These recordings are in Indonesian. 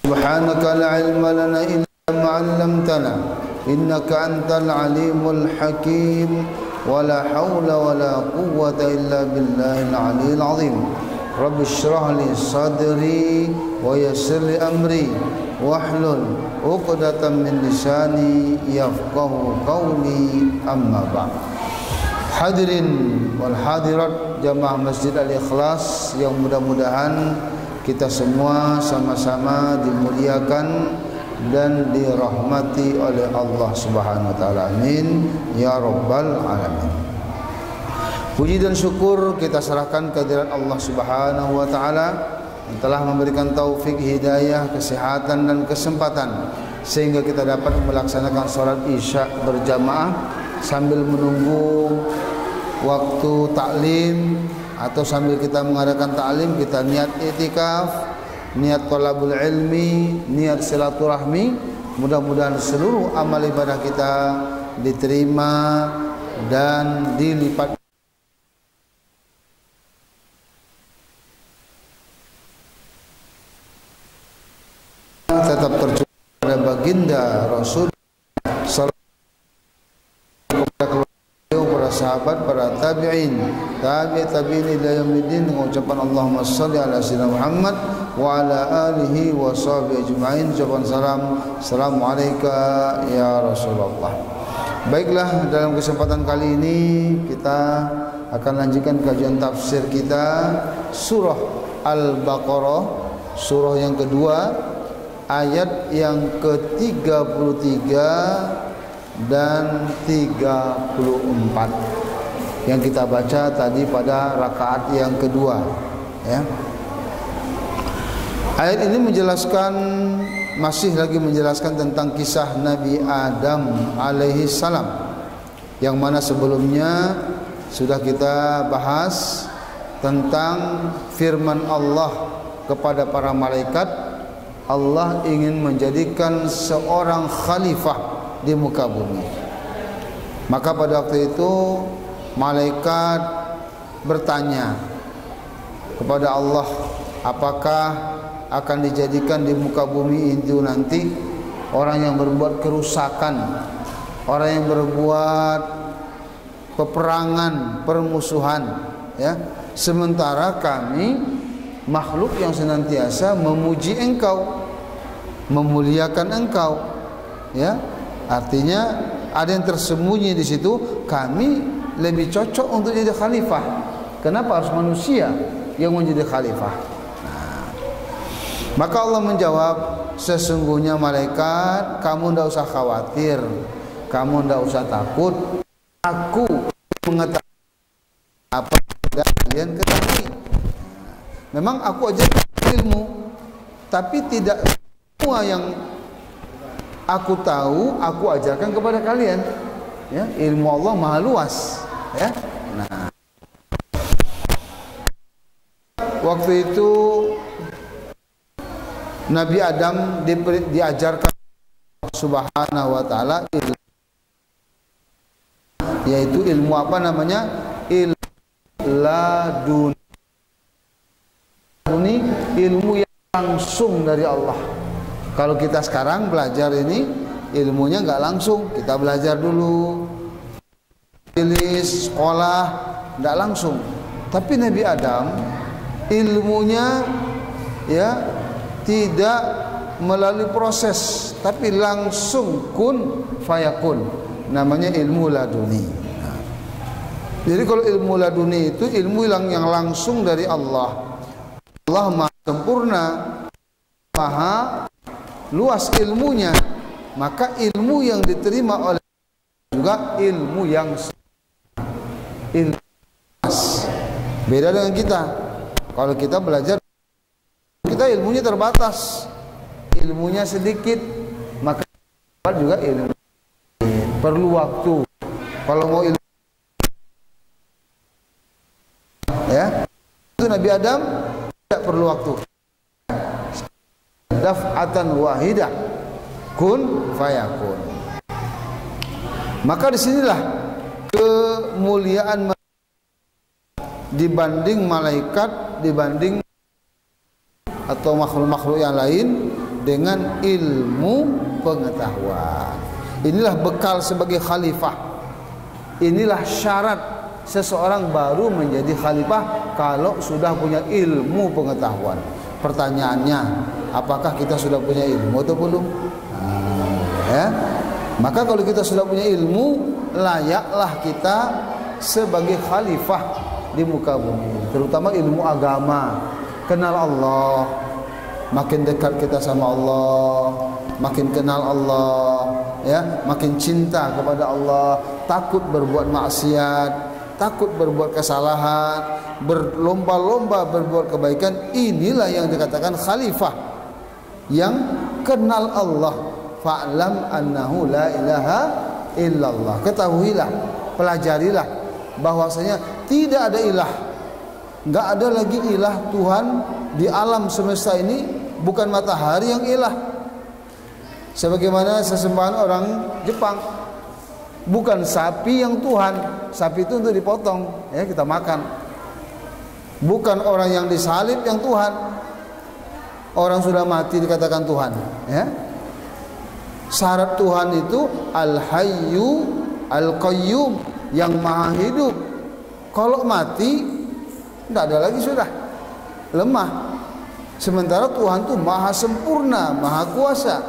Subhanaka la ilma lana illa ma 'allamtana innaka antal alimul hakim wa la haula wa la quwwata illa billahil aliyyil azim. Rabbi shrah li sadri wa yassir li amri wahlul 'uqdatam min lisani yafqahu qawli, amma ba'd. Hadirin wal hadirat jamaah Masjid Al-Ikhlas yang mudah-mudahan kita semua sama-sama dimuliakan dan dirahmati oleh Allah Subhanahu wa taala. Amin ya rabbal alamin. Puji dan syukur kita serahkan kehadirat Allah Subhanahu wa taala yang telah memberikan taufik, hidayah, kesehatan dan kesempatan sehingga kita dapat melaksanakan salat Isya berjamaah sambil menunggu waktu taklim, atau sambil kita mengadakan taklim kita niat i'tikaf, niat thalabul ilmi, niat silaturahmi. Mudah-mudahan seluruh amal ibadah kita diterima dan dilipat tetap tercurah pada baginda Rasul para sahabat, para tabi'in, tabi'in ila yaumiddin, dengan ucapan Allahumma shalli ala sayyidina Muhammad wa ala alihi wa sahbihi ajma'in. Ucapan salam, assalamualaikum ya Rasulullah. Baiklah, dalam kesempatan kali ini kita akan lanjutkan kajian tafsir kita surah Al-Baqarah, surah yang kedua, ayat yang ke-33 dan 34 yang kita baca tadi pada rakaat yang kedua, ya. Ayat ini menjelaskan, masih lagi menjelaskan tentang kisah Nabi Adam alaihi salam, yang mana sebelumnya sudah kita bahas tentang firman Allah kepada para malaikat. Allah ingin menjadikan seorang khalifah di muka bumi. Maka pada waktu itu malaikat bertanya kepada Allah, apakah akan dijadikan di muka bumi itu nanti orang yang berbuat kerusakan, orang yang berbuat peperangan, permusuhan, ya, sementara kami makhluk yang senantiasa memuji Engkau, memuliakan Engkau, ya. Artinya ada yang tersembunyi di situ. Kami lebih cocok untuk jadi khalifah. Kenapa harus manusia yang menjadi khalifah? Nah, maka Allah menjawab, sesungguhnya malaikat, kamu tidak usah khawatir, kamu tidak usah takut. Aku mengetahui apa yang kalian ketahui. Memang aku ajarkan ilmu, tapi tidak semua yang aku tahu aku ajarkan kepada kalian, ya. Ilmu Allah maha luas, ya. Nah, waktu itu Nabi Adam diajarkan Subhanahu wa taala yaitu ilmu apa namanya? Ilmu laduni, ilmu yang langsung dari Allah. Kalau kita sekarang belajar ini ilmunya nggak langsung, kita belajar dulu, tulis, sekolah, nggak langsung. Tapi Nabi Adam ilmunya, ya, tidak melalui proses, tapi langsung kun fayakun. Namanya ilmu laduni. Nah, jadi kalau ilmu laduni itu ilmu yang langsung dari Allah. Allah maha sempurna, maha luas ilmunya, maka ilmu yang diterima oleh juga ilmu yang luas. Beda dengan kita. Kalau kita belajar, kita ilmunya terbatas, ilmunya sedikit, maka juga ilmu perlu waktu. Kalau mau ilmu, ya, itu Nabi Adam tidak perlu waktu. Daf'atan wahidah, kun fayakun. Maka disinilah kemuliaan dibanding malaikat, dibanding atau makhluk-makhluk yang lain, dengan ilmu pengetahuan. Inilah bekal sebagai khalifah. Inilah syarat seseorang baru menjadi khalifah kalau sudah punya ilmu pengetahuan. Pertanyaannya, apakah kita sudah punya ilmu atau belum? Ya. Maka kalau kita sudah punya ilmu, layaklah kita sebagai khalifah di muka bumi, terutama ilmu agama. Kenal Allah, makin dekat kita sama Allah, makin kenal Allah, ya, makin cinta kepada Allah, takut berbuat maksiat, takut berbuat kesalahan, berlomba-lomba berbuat kebaikan. Inilah yang dikatakan khalifah yang kenal Allah. Fa'lam annahu la ilaha illallah. Ketahuilah, pelajarilah bahwasanya tidak ada ilah, enggak ada lagi ilah Tuhan di alam semesta ini, bukan matahari yang ilah. Sebagaimana sesembahan orang Jepang, bukan sapi yang Tuhan. Sapi itu untuk dipotong, ya, kita makan. Bukan orang yang disalib yang Tuhan. Orang sudah mati dikatakan Tuhan, ya. Syarat Tuhan itu Al-Hayyu Al-Qayyum, yang maha hidup. Kalau mati tidak ada lagi, sudah lemah. Sementara Tuhan itu maha sempurna, maha kuasa,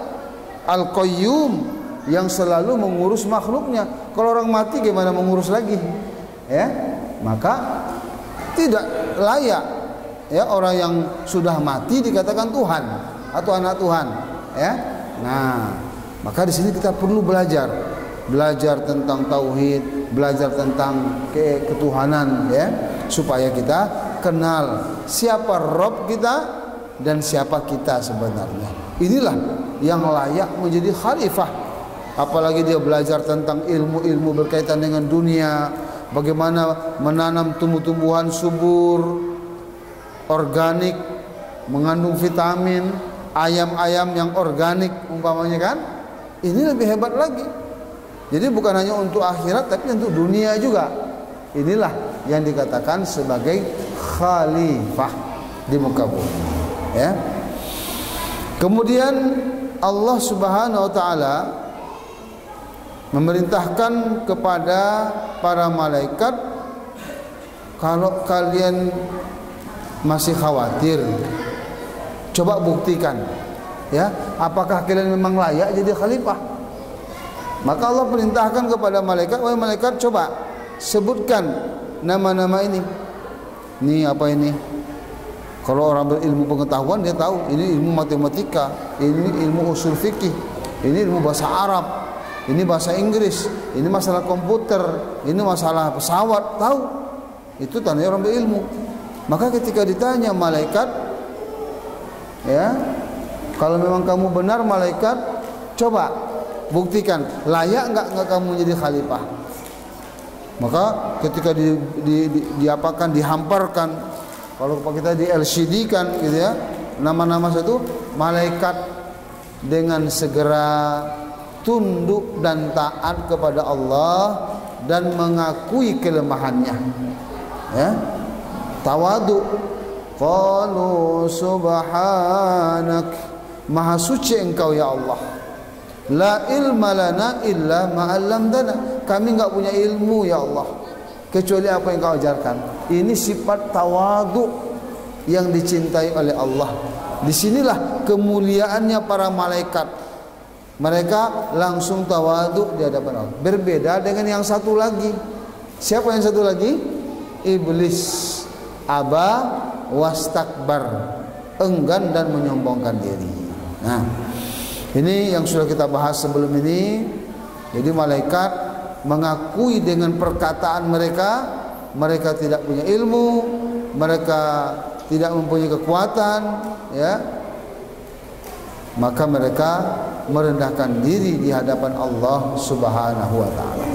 Al-Qayyum, yang selalu mengurus makhluknya. Kalau orang mati gimana mengurus lagi, ya? Maka tidak layak, ya, orang yang sudah mati dikatakan Tuhan atau anak Tuhan, ya. Nah, maka di sini kita perlu belajar tentang tauhid, belajar tentang ketuhanan, ya, supaya kita kenal siapa Rabb kita dan siapa kita sebenarnya. Inilah yang layak menjadi khalifah. Apalagi dia belajar tentang ilmu-ilmu berkaitan dengan dunia, bagaimana menanam tumbuh-tumbuhan subur, organik, mengandung vitamin, ayam-ayam yang organik umpamanya, kan? Ini lebih hebat lagi. Jadi bukan hanya untuk akhirat tapi untuk dunia juga. Inilah yang dikatakan sebagai khalifah di muka bumi, ya. Kemudian Allah Subhanahu wa taala memerintahkan kepada para malaikat, kalau kalian masih khawatir, coba buktikan, ya, apakah kalian memang layak jadi khalifah. Maka Allah perintahkan kepada malaikat, wahai malaikat, coba sebutkan nama-nama ini. Ini apa ini? Kalau orang berilmu pengetahuan dia tahu ini ilmu matematika, ini ilmu usul fikih, ini ilmu bahasa Arab, ini bahasa Inggris, ini masalah komputer, ini masalah pesawat, tahu. Itu tandanya orang berilmu. Maka ketika ditanya malaikat, ya, kalau memang kamu benar malaikat, coba buktikan, layak enggak kamu jadi khalifah. Maka ketika diapakan, dihamparkan, kalau kita di LCD kan gitu, ya, nama-nama satu, malaikat dengan segera tunduk dan taat kepada Allah dan mengakui kelemahannya, ya, tawadu. Qalu subhanak, maha suci engkau ya Allah, la ilma lana illa ma 'allamtana, kami enggak punya ilmu ya Allah kecuali apa yang kau ajarkan. Ini sifat tawadu yang dicintai oleh Allah. Disinilah kemuliaannya para malaikat. Mereka langsung tawadu di hadapan Allah. Berbeda dengan yang satu lagi. Siapa yang satu lagi? Iblis. Aba wastakbar, enggan dan menyombongkan diri. Nah, ini yang sudah kita bahas sebelum ini. Jadi malaikat mengakui dengan perkataan mereka, mereka tidak punya ilmu, mereka tidak mempunyai kekuatan, ya. Maka mereka merendahkan diri di hadapan Allah Subhanahu wa taala.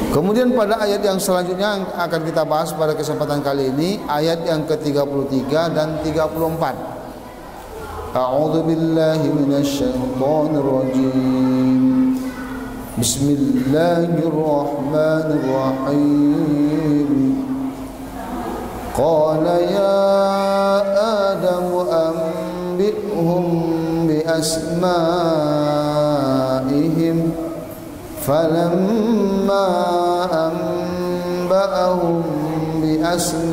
Kemudian pada ayat yang selanjutnya yang akan kita bahas pada kesempatan kali ini, ayat yang ke-33 dan 34. A'udzu billahi minasyaitonir rajim. Bismillahirrahmanirrahim. Qala ya Adam أنبئهم بأسمائهم فلما أنبأهم بأسمائهم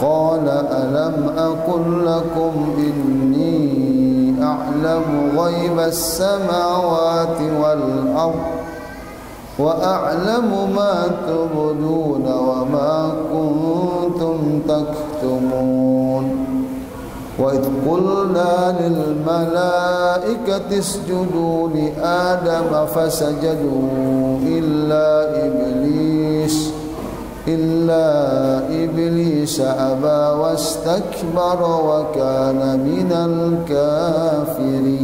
قال ألم أقل لكم إني أعلم غيب السماوات والأرض وأعلم ما تبدون وما كنتم تكتمون وإذ قلنا للملائكة اسجدوا لآدم فسجدوا إلا إبليس أبى واستكبر وكان من الكافرين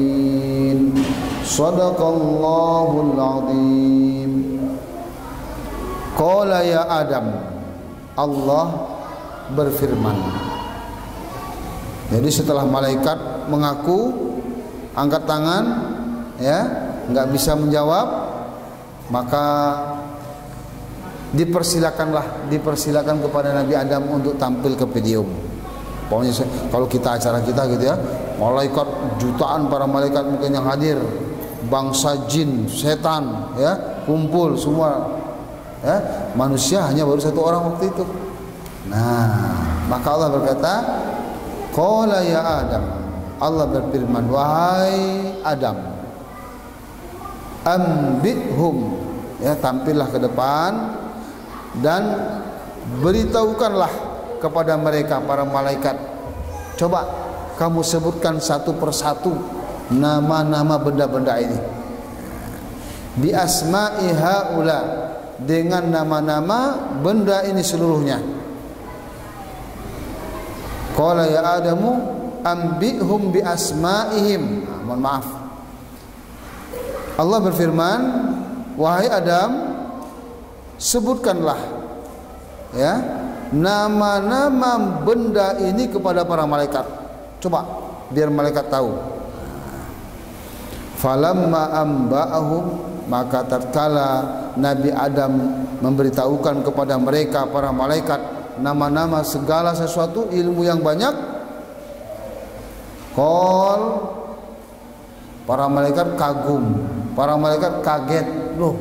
صدق الله العظيم. Qala ya Adam, Allah berfirman. Jadi setelah malaikat mengaku, angkat tangan, ya, nggak bisa menjawab, maka dipersilakan kepada Nabi Adam untuk tampil ke podium. Pokoknya kalau kita acara kita gitu ya, malaikat jutaan para malaikat mungkin yang hadir, bangsa jin, setan, ya, kumpul semua, ya, manusia hanya baru satu orang waktu itu. Nah, maka Allah berkata, Qala ya Adam, Allah berfirman, wahai Adam, ambihum, ya, tampillah ke depan dan beritahukanlah kepada mereka para malaikat. Coba kamu sebutkan satu persatu nama-nama benda-benda ini. Bi asma'i haula, dengan nama-nama benda ini seluruhnya. Qala ya Adamu ambihum bi asma'ihim. Mohon maaf. Allah berfirman, wahai Adam, sebutkanlah, ya, nama-nama benda ini kepada para malaikat. Coba biar malaikat tahu. Falamma amba'ahum, maka tatkala Nabi Adam memberitahukan kepada mereka para malaikat nama-nama segala sesuatu, ilmu yang banyak, qol, para malaikat kagum, para malaikat kaget, loh,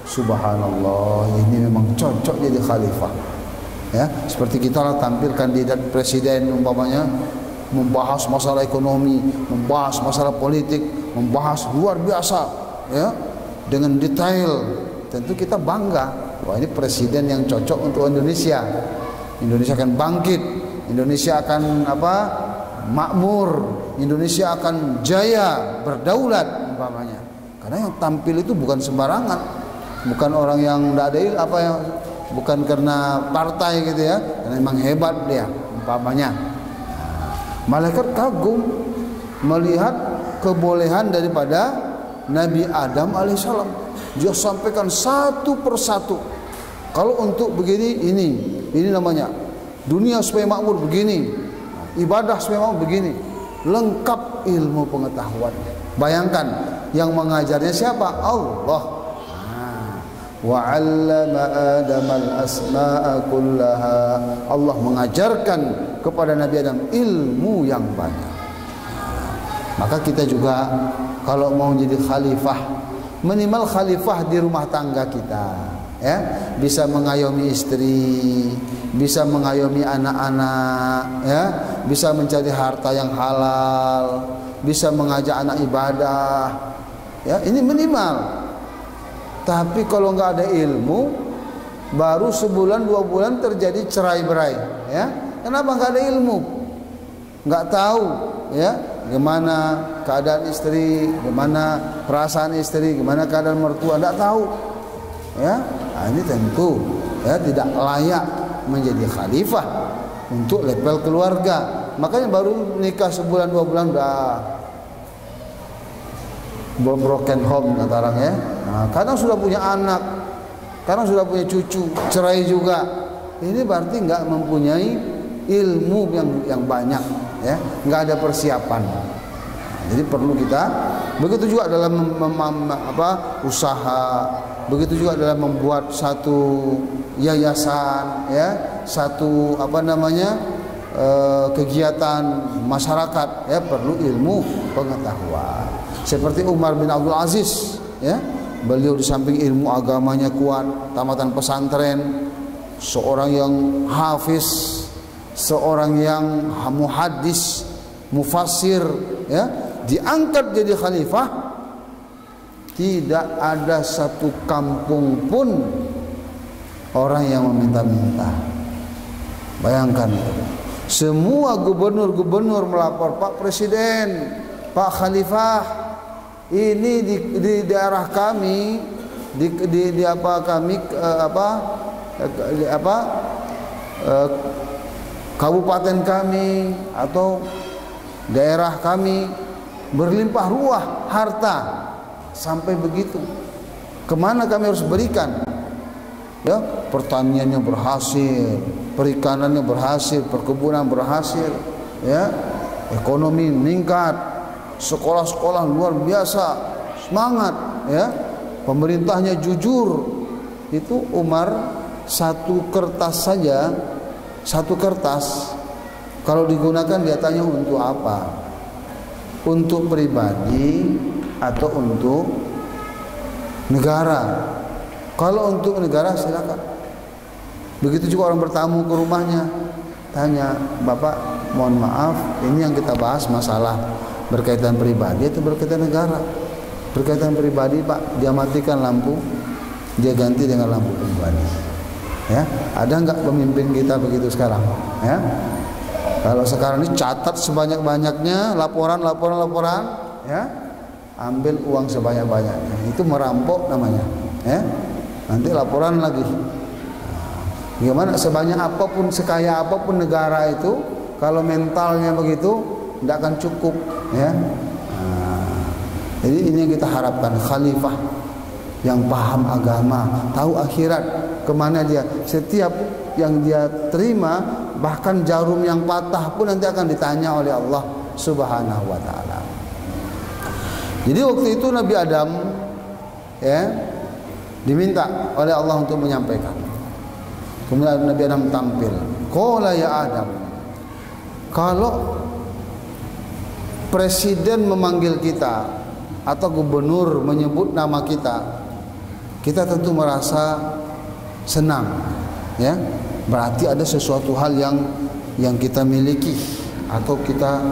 subhanallah, ini memang cocok jadi khalifah. Ya, seperti kita lah tampil kandidat presiden umpamanya, membahas masalah ekonomi, membahas masalah politik, membahas luar biasa, ya, dengan detail. Tentu kita bangga, wah ini presiden yang cocok untuk Indonesia. Indonesia akan bangkit, Indonesia akan apa? Makmur, Indonesia akan jaya, berdaulat umpamanya. Karena yang tampil itu bukan sembarangan, bukan orang yang tidak ada apa yang, bukan karena partai gitu ya, karena memang hebat dia umpamanya. Malaikat kagum melihat kebolehan daripada Nabi Adam alaihissalam. Dia sampaikan satu persatu. Kalau untuk begini, ini namanya dunia supaya makmur begini, ibadah supaya makmur begini, lengkap ilmu pengetahuan. Bayangkan yang mengajarnya siapa? Allah. Wa 'allama Adam al-asma'a kullaha. Allah mengajarkan kepada Nabi Adam ilmu yang banyak. Maka kita juga kalau mau jadi khalifah, minimal khalifah di rumah tangga kita, ya, bisa mengayomi istri, bisa mengayomi anak-anak, ya, bisa mencari harta yang halal, bisa mengajak anak ibadah, ya, ini minimal. Tapi kalau nggak ada ilmu, baru sebulan 2 bulan terjadi cerai-berai, ya. Kenapa nggak ada ilmu? Nggak tahu, ya, gimana keadaan istri, gimana perasaan istri, gimana keadaan mertua, nggak tahu, ya. Nah, ini tentu, ya, tidak layak menjadi khalifah untuk level keluarga. Makanya baru nikah sebulan 2 bulan udah broken home kata orang, ya. Nah, kadang sudah punya anak, kadang sudah punya cucu, cerai juga. Ini berarti nggak mempunyai ilmu yang banyak, ya, nggak ada persiapan. Jadi perlu kita, begitu juga dalam usaha, begitu juga dalam membuat satu yayasan, ya, satu kegiatan masyarakat, ya perlu ilmu pengetahuan. Seperti Umar bin Abdul Aziz, ya, beliau di samping ilmu agamanya kuat, tamatan pesantren, seorang yang hafiz, seorang yang muhaddis, mufassir, ya, diangkat jadi khalifah. Tidak ada satu kampung pun orang yang meminta-minta. Bayangkan itu. Semua gubernur-gubernur melapor, Pak Presiden, Pak Khalifah, ini di daerah kami, kabupaten kami atau daerah kami berlimpah ruah harta. Sampai begitu, kemana kami harus berikan? Ya, pertaniannya berhasil, perikanannya berhasil, perkebunan berhasil, ya, ekonomi meningkat, sekolah-sekolah luar biasa, semangat, ya, pemerintahnya jujur. Itu Umar satu kertas saja, satu kertas kalau digunakan dia tanya untuk apa? Untuk pribadi atau untuk negara? Kalau untuk negara silakan. Begitu juga orang bertamu ke rumahnya, tanya, Bapak mohon maaf, ini yang kita bahas masalah berkaitan pribadi atau berkaitan negara? Berkaitan pribadi Pak, dia matikan lampu, dia ganti dengan lampu pribadi. Ya, ada nggak pemimpin kita begitu sekarang? Ya, kalau sekarang ini catat sebanyak-banyaknya laporan, ya, ambil uang sebanyak-banyaknya. Itu merampok namanya. Ya, nanti laporan lagi. Gimana sebanyak apapun, sekaya apapun negara itu, kalau mentalnya begitu, tidak akan cukup. Ya. Jadi ini yang kita harapkan, khalifah yang paham agama, tahu akhirat, kemana dia. Setiap yang dia terima, bahkan jarum yang patah pun nanti akan ditanya oleh Allah Subhanahu wa taala. Jadi waktu itu Nabi Adam, ya, diminta oleh Allah untuk menyampaikan. Kemudian Nabi Adam tampil. Qala ya Adam. Kalau presiden memanggil kita atau gubernur menyebut nama kita, kita tentu merasa senang, ya. Berarti ada sesuatu hal yang kita miliki atau kita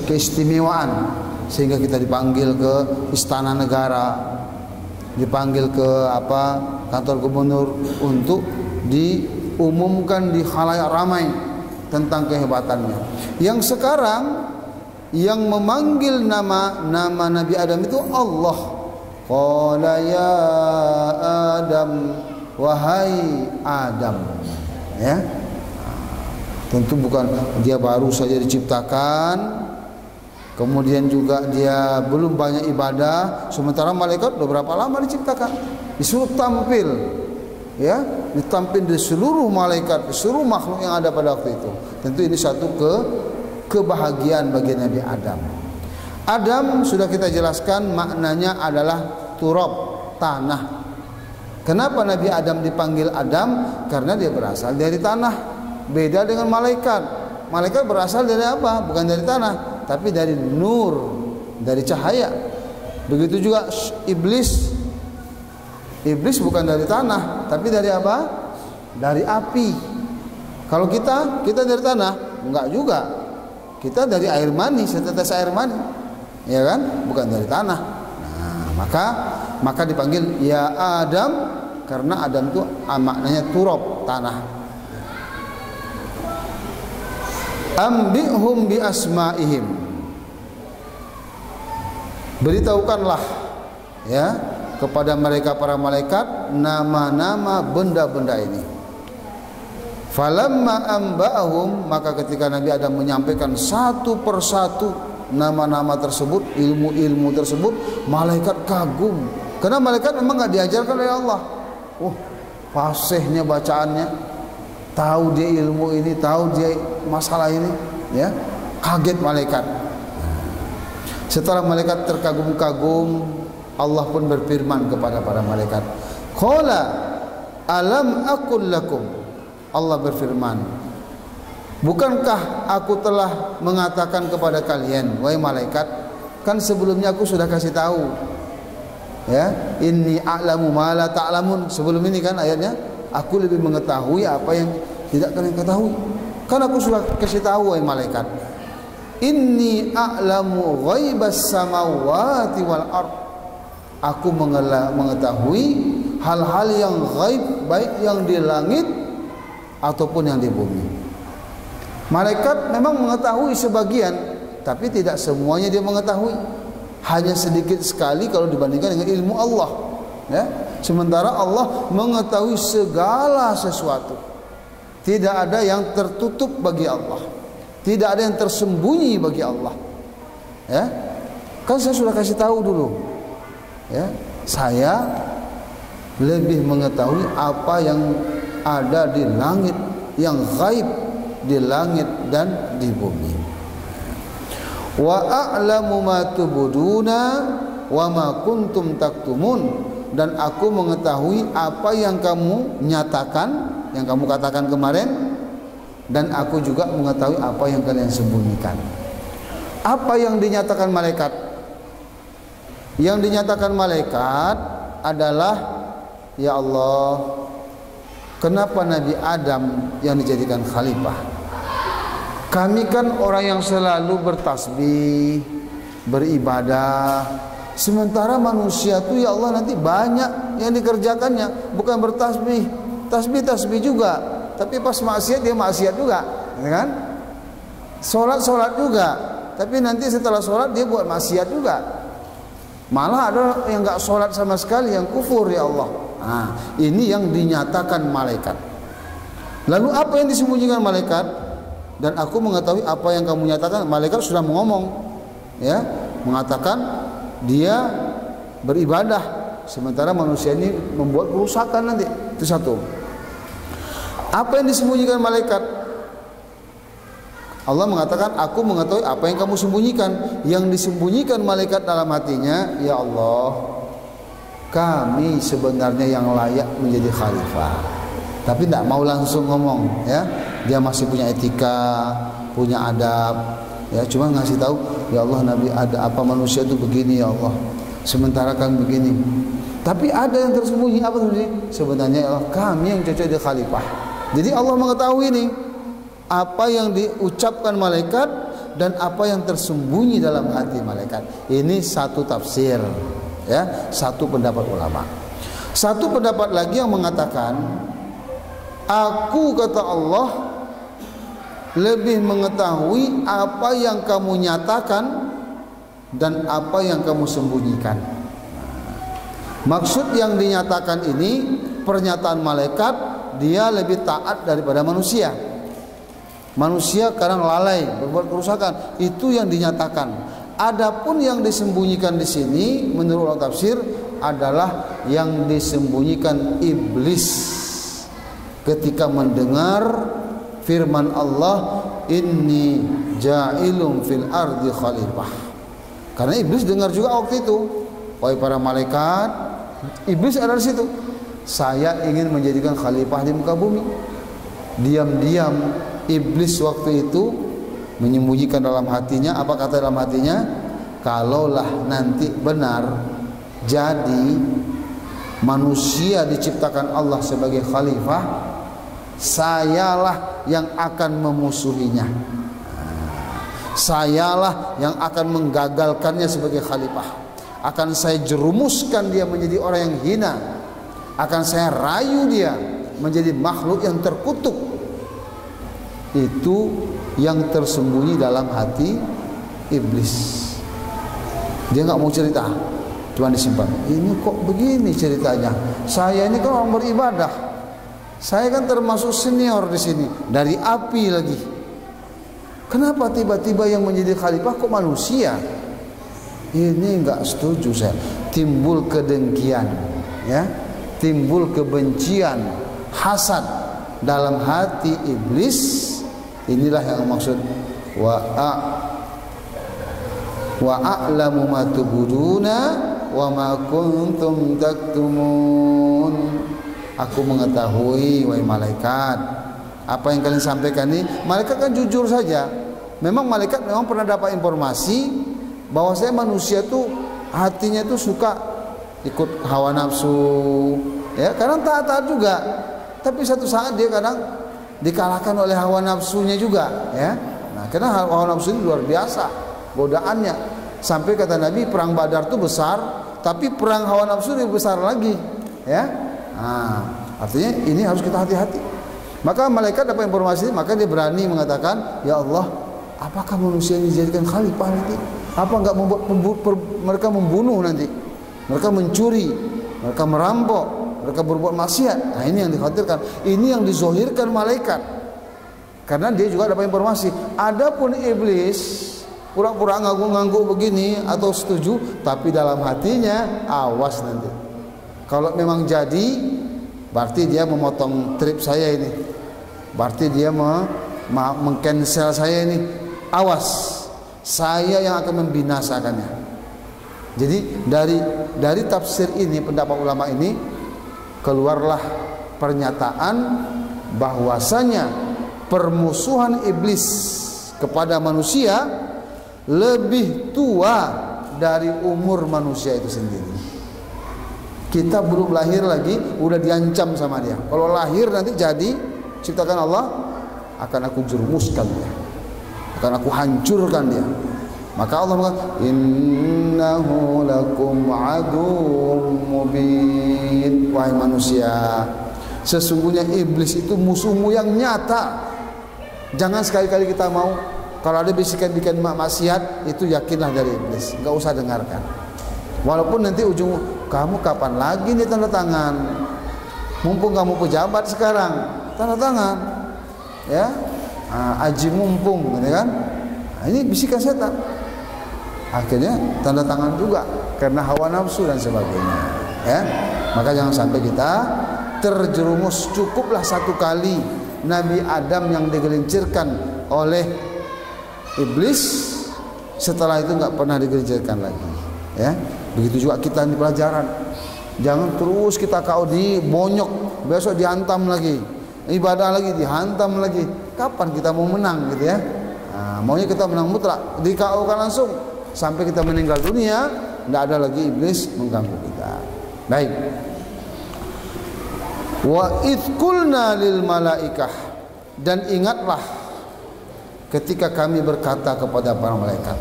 keistimewaan sehingga kita dipanggil ke istana negara, dipanggil ke kantor gubernur untuk diumumkan di khalayak ramai tentang kehebatannya. Yang sekarang yang memanggil nama Nabi Adam itu Allah. Qala ya Adam, wahai Adam. Ya. Tentu bukan dia baru saja diciptakan, kemudian juga dia belum banyak ibadah, sementara malaikat sudah berapa lama diciptakan, disuruh tampil, ya, ditampil di seluruh malaikat, seluruh makhluk yang ada pada waktu itu. Tentu ini satu kebahagiaan bagi Nabi Adam. Adam sudah kita jelaskan maknanya adalah turab, tanah. Kenapa Nabi Adam dipanggil Adam? Karena dia berasal dari tanah. Beda dengan malaikat. Malaikat berasal dari apa? Bukan dari tanah, tapi dari nur, dari cahaya. Begitu juga iblis. Iblis bukan dari tanah, tapi dari apa? Dari api. Kalau kita dari tanah? Enggak juga. Kita dari air mani, setetes air mani. Ya kan? Bukan dari tanah. Nah, maka dipanggil ya Adam, karena Adam itu maknanya turab, tanah. Ambihum bi asma'ihim. Beritahukanlah, ya, kepada mereka para malaikat nama-nama benda-benda ini. Falamma amba'ahum, maka ketika Nabi Adam menyampaikan satu persatu nama-nama tersebut, ilmu-ilmu tersebut, malaikat kagum. Karena malaikat memang enggak diajarkan oleh Allah. Fasihnya bacaannya, tahu dia ilmu ini, tahu dia masalah ini, ya. Kaget malaikat. Setelah malaikat terkagum-kagum, Allah pun berfirman kepada para malaikat, qala alam aqul lakum. Allah berfirman, Bukankah aku telah mengatakan kepada kalian, wahai malaikat, kan sebelumnya aku sudah kasih tahu, ya, inni a'lamu ma la ta'lamun. Sebelum ini kan ayatnya, aku lebih mengetahui apa yang tidak kalian ketahui. Kan aku sudah kasih tahu, wahai malaikat, inni a'lamu ghaibas samawati wal ard. Aku mengetahui hal-hal yang gaib, baik yang di langit ataupun yang di bumi. Malaikat memang mengetahui sebagian, tapi tidak semuanya dia mengetahui. Hanya sedikit sekali kalau dibandingkan dengan ilmu Allah, ya. Sementara Allah mengetahui segala sesuatu. Tidak ada yang tertutup bagi Allah, tidak ada yang tersembunyi bagi Allah, ya. Kan saya sudah kasih tahu dulu, ya, saya lebih mengetahui apa yang ada di langit, yang gaib di langit dan di bumi. Wa a'lamu ma tubuduna wa ma kuntum taktumun. Dan aku mengetahui apa yang kamu nyatakan, yang kamu katakan kemarin, dan aku juga mengetahui apa yang kalian sembunyikan. Apa yang dinyatakan malaikat? Yang dinyatakan malaikat adalah, ya Allah, kenapa Nabi Adam yang dijadikan khalifah? Kami kan orang yang selalu bertasbih, beribadah. Sementara manusia itu, ya Allah, nanti banyak yang dikerjakannya, bukan bertasbih, tasbih juga, tapi pas maksiat dia maksiat juga, kan? Sholat juga, tapi nanti setelah sholat dia buat maksiat juga. Malah ada yang nggak sholat sama sekali, yang kufur, ya Allah. Nah, ini yang dinyatakan malaikat. Lalu apa yang disembunyikan malaikat? Dan aku mengetahui apa yang kamu nyatakan. Malaikat sudah mengomong, ya, mengatakan dia beribadah, sementara manusia ini membuat kerusakan nanti. Itu satu. Apa yang disembunyikan malaikat? Allah mengatakan, aku mengetahui apa yang kamu sembunyikan. Yang disembunyikan malaikat dalam hatinya, ya Allah, kami sebenarnya yang layak menjadi khalifah. Tapi tidak mau langsung ngomong, ya. Dia masih punya etika, punya adab, ya. Cuma ngasih tahu, ya Allah, Nabi ada apa, manusia itu begini, ya Allah. Sementara kan begini. Tapi ada yang tersembunyi, apa tersembunyi? Sebenarnya, ya Allah, kami yang cocok jadi khalifah. Jadi Allah mengetahui ini, apa yang diucapkan malaikat dan apa yang tersembunyi dalam hati malaikat. Ini satu tafsir, ya, satu pendapat ulama. Satu pendapat lagi yang mengatakan, aku, kata Allah, lebih mengetahui apa yang kamu nyatakan dan apa yang kamu sembunyikan. Maksud yang dinyatakan ini, pernyataan malaikat, dia lebih taat daripada manusia. Manusia kadang lalai, berbuat kerusakan, itu yang dinyatakan. Adapun yang disembunyikan di sini, menurut ulama tafsir, adalah yang disembunyikan iblis ketika mendengar firman Allah, inni ja'ilum fil ardi khalifah. Karena iblis dengar juga waktu itu, wahai para malaikat, iblis ada di situ, saya ingin menjadikan khalifah di muka bumi. Diam-diam iblis waktu itu menyembunyikan dalam hatinya, apa kata dalam hatinya? Kalaulah nanti benar jadi manusia diciptakan Allah sebagai khalifah, sayalah yang akan memusuhinya, sayalah yang akan menggagalkannya sebagai khalifah. Akan saya jerumuskan dia menjadi orang yang hina, akan saya rayu dia menjadi makhluk yang terkutuk. Itu yang tersembunyi dalam hati iblis. Dia nggak mau cerita, cuma disimpan. Ini kok begini ceritanya? Saya ini kan orang beribadah, saya kan termasuk senior di sini, dari api lagi. Kenapa tiba-tiba yang menjadi khalifah kok manusia? Ini nggak setuju saya. Timbul kedengkian, ya, timbul kebencian, hasad dalam hati iblis. Inilah yang maksud wa a'lamu ma tubuduna wa ma kuntum taktumun. Aku mengetahui, wahai malaikat, apa yang kalian sampaikan ini. Malaikat kan jujur saja. Memang malaikat memang pernah dapat informasi bahwa saya manusia tuh hatinya tuh suka ikut hawa nafsu, ya kadang taat juga, tapi satu saat dia kadang dikalahkan oleh hawa nafsunya juga, ya. Nah, karena hawa nafsu ini luar biasa godaannya, sampai kata Nabi perang Badar itu besar, tapi perang hawa nafsu lebih besar lagi, ya. Nah, artinya ini harus kita hati-hati. Maka malaikat dapat informasi, maka dia berani mengatakan, ya Allah, apakah manusia ini dijadikan khalifah nanti? Apa enggak membuat mereka membunuh nanti? Mereka mencuri, mereka merampok, mereka berbuat maksiat. Nah, ini yang dikhawatirkan. Ini yang dizohirkan malaikat. Karena dia juga dapat informasi. Adapun iblis pura-pura ngangguk-ngangguk begini atau setuju, tapi dalam hatinya awas nanti. Kalau memang jadi, berarti dia memotong trip saya ini. Berarti dia meng-cancel saya ini. Awas, saya yang akan membinasakannya. Jadi dari tafsir ini, pendapat ulama ini, keluarlah pernyataan bahwasanya permusuhan iblis kepada manusia lebih tua dari umur manusia itu sendiri. Kita belum lahir lagi udah diancam sama dia. Kalau lahir nanti jadi ciptakan Allah, akan aku jerumuskan dia, akan aku hancurkan dia. Maka Allah mengatakan, innahu lakum aduwwum mubin. Wahai manusia, sesungguhnya iblis itu musuhmu yang nyata. Jangan sekali-kali kita mau, kalau ada bisikan-bisikan maksiat, itu yakinlah dari iblis, enggak usah dengarkan. Walaupun nanti ujung, kamu kapan lagi nih tanda tangan? Mumpung kamu pejabat sekarang, tanda tangan, ya, aji mumpung, gitu kan? Nah, ini bisikan setan. Akhirnya tanda tangan juga karena hawa nafsu dan sebagainya, ya. Maka jangan sampai kita terjerumus. Cukuplah satu kali Nabi Adam yang digelincirkan oleh iblis, setelah itu nggak pernah digelincirkan lagi, ya. Begitu juga kita di pelajaran, jangan terus kita dibonyok, besok dihantam lagi, ibadah lagi dihantam lagi. Kapan kita mau menang, gitu ya? Nah, maunya kita menang mutlak, di KO kan langsung sampai kita meninggal dunia, tidak ada lagi iblis mengganggu kita. Baik. Wa idz qulna lil malaikah, dan ingatlah ketika kami berkata kepada para malaikat,